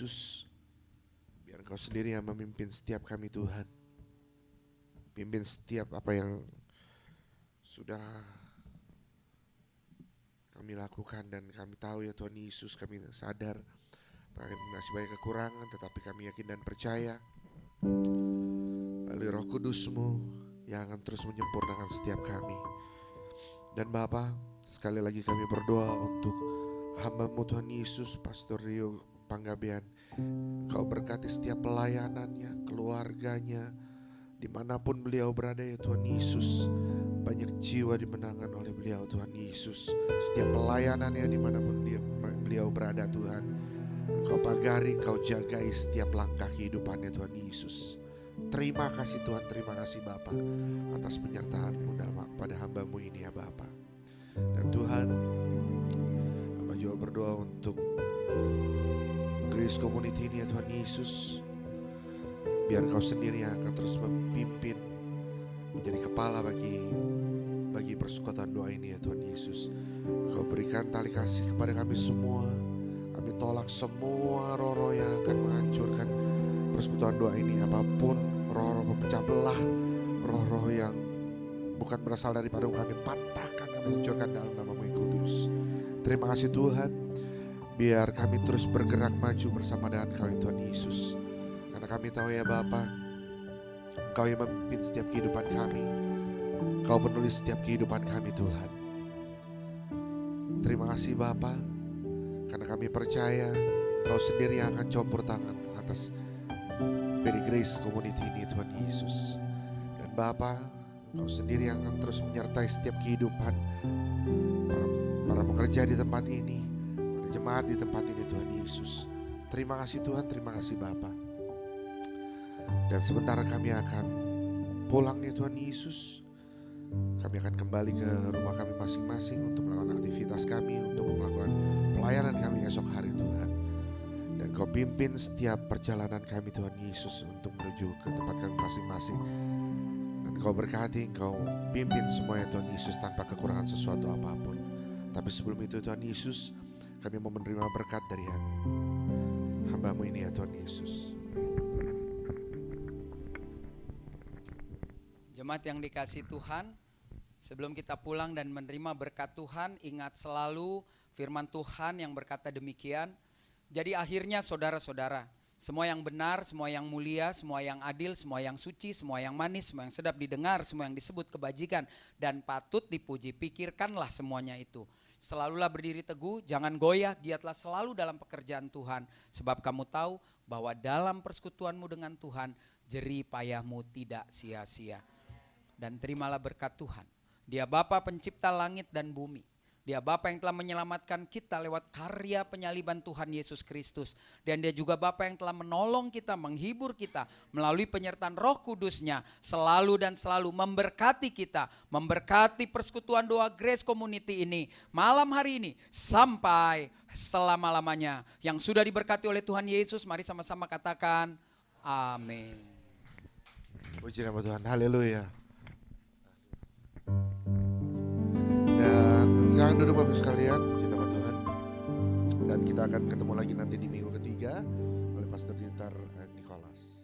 Yesus, biar Engkau sendiri yang memimpin setiap kami Tuhan. Pimpin setiap apa yang sudah kami lakukan, dan kami tahu ya Tuhan Yesus, kami sadar masih banyak kekurangan, tetapi kami yakin dan percaya melalui Roh Kudus-Mu yang akan terus menyempurnakan setiap kami. Dan Bapa, sekali lagi kami berdoa untuk hamba-Mu Tuhan Yesus, Pastor Rio Panggabean. Engkau berkati setiap pelayanannya, keluarganya, dimanapun beliau berada ya Tuhan Yesus. Banyak jiwa dimenangkan oleh beliau Tuhan Yesus. Setiap pelayanannya dimanapun beliau berada Tuhan, Engkau pagari, Engkau jagai setiap langkah kehidupannya Tuhan Yesus. Terima kasih Tuhan, terima kasih Bapa atas penyertaan-Mu pada hamba-Mu ini ya Bapa. Dan Tuhan, hamba juga berdoa untuk Grace Community ini ya Tuhan Yesus. Biar Engkau sendiri yang akan terus memimpin, menjadi kepala bagi persekutuan doa ini ya Tuhan Yesus. Engkau berikan tali kasih kepada kami semua. Kami tolak semua roh-roh yang akan menghancurkan persekutuan doa ini. Apapun roh-roh pemecah belah, roh-roh yang bukan berasal daripada kami patahkan, kami hancurkan dalam nama-Mu yang kudus. Terima kasih Tuhan. Biar kami terus bergerak maju bersama dengan Kau ya Tuhan Yesus. Karena kami tahu ya Bapa, Engkau yang memimpin setiap kehidupan kami. Kau penulis setiap kehidupan kami Tuhan. Terima kasih Bapa, karena kami percaya Engkau sendiri yang akan campur tangan atas Peri Grace Community ini Tuhan Yesus. Dan Bapa, Engkau sendiri yang akan terus menyertai setiap kehidupan para pekerja di tempat ini, para jemaat di tempat ini Tuhan Yesus. Terima kasih Tuhan, terima kasih Bapa. Dan sementara kami akan pulang nih Tuhan Yesus, kami akan kembali ke rumah kami masing-masing untuk melakukan aktivitas kami, untuk melakukan pelayanan kami esok hari Tuhan. Dan Kau pimpin setiap perjalanan kami Tuhan Yesus untuk menuju ke tempat kami masing-masing. Dan Kau berkati, Kau pimpin semuanya Tuhan Yesus tanpa kekurangan sesuatu apapun. Tapi sebelum itu Tuhan Yesus, kami mau menerima berkat dari hamba-Mu ini ya Tuhan Yesus. Jemaat yang dikasih Tuhan, sebelum kita pulang dan menerima berkat Tuhan, ingat selalu firman Tuhan yang berkata demikian. Jadi akhirnya saudara-saudara, semua yang benar, semua yang mulia, semua yang adil, semua yang suci, semua yang manis, semua yang sedap didengar, semua yang disebut kebajikan dan patut dipuji, pikirkanlah semuanya itu. Selalulah berdiri teguh, jangan goyah, giatlah selalu dalam pekerjaan Tuhan. Sebab kamu tahu bahwa dalam persekutuanmu dengan Tuhan, jerih payahmu tidak sia-sia. Dan terimalah berkat Tuhan. Dia Bapa pencipta langit dan bumi. Dia Bapa yang telah menyelamatkan kita lewat karya penyaliban Tuhan Yesus Kristus. Dan Dia juga Bapa yang telah menolong kita, menghibur kita melalui penyertaan Roh Kudus-Nya. Selalu dan selalu memberkati kita, memberkati persekutuan doa Grace Community ini. Malam hari ini sampai selama-lamanya. Yang sudah diberkati oleh Tuhan Yesus, mari sama-sama katakan amin. Puji nama Tuhan, haleluya. Dan silakan duduk Bapak sekalian, puji nama Tuhan. Dan kita akan ketemu lagi nanti di minggu ketiga oleh Pastor Dieter Nicholas.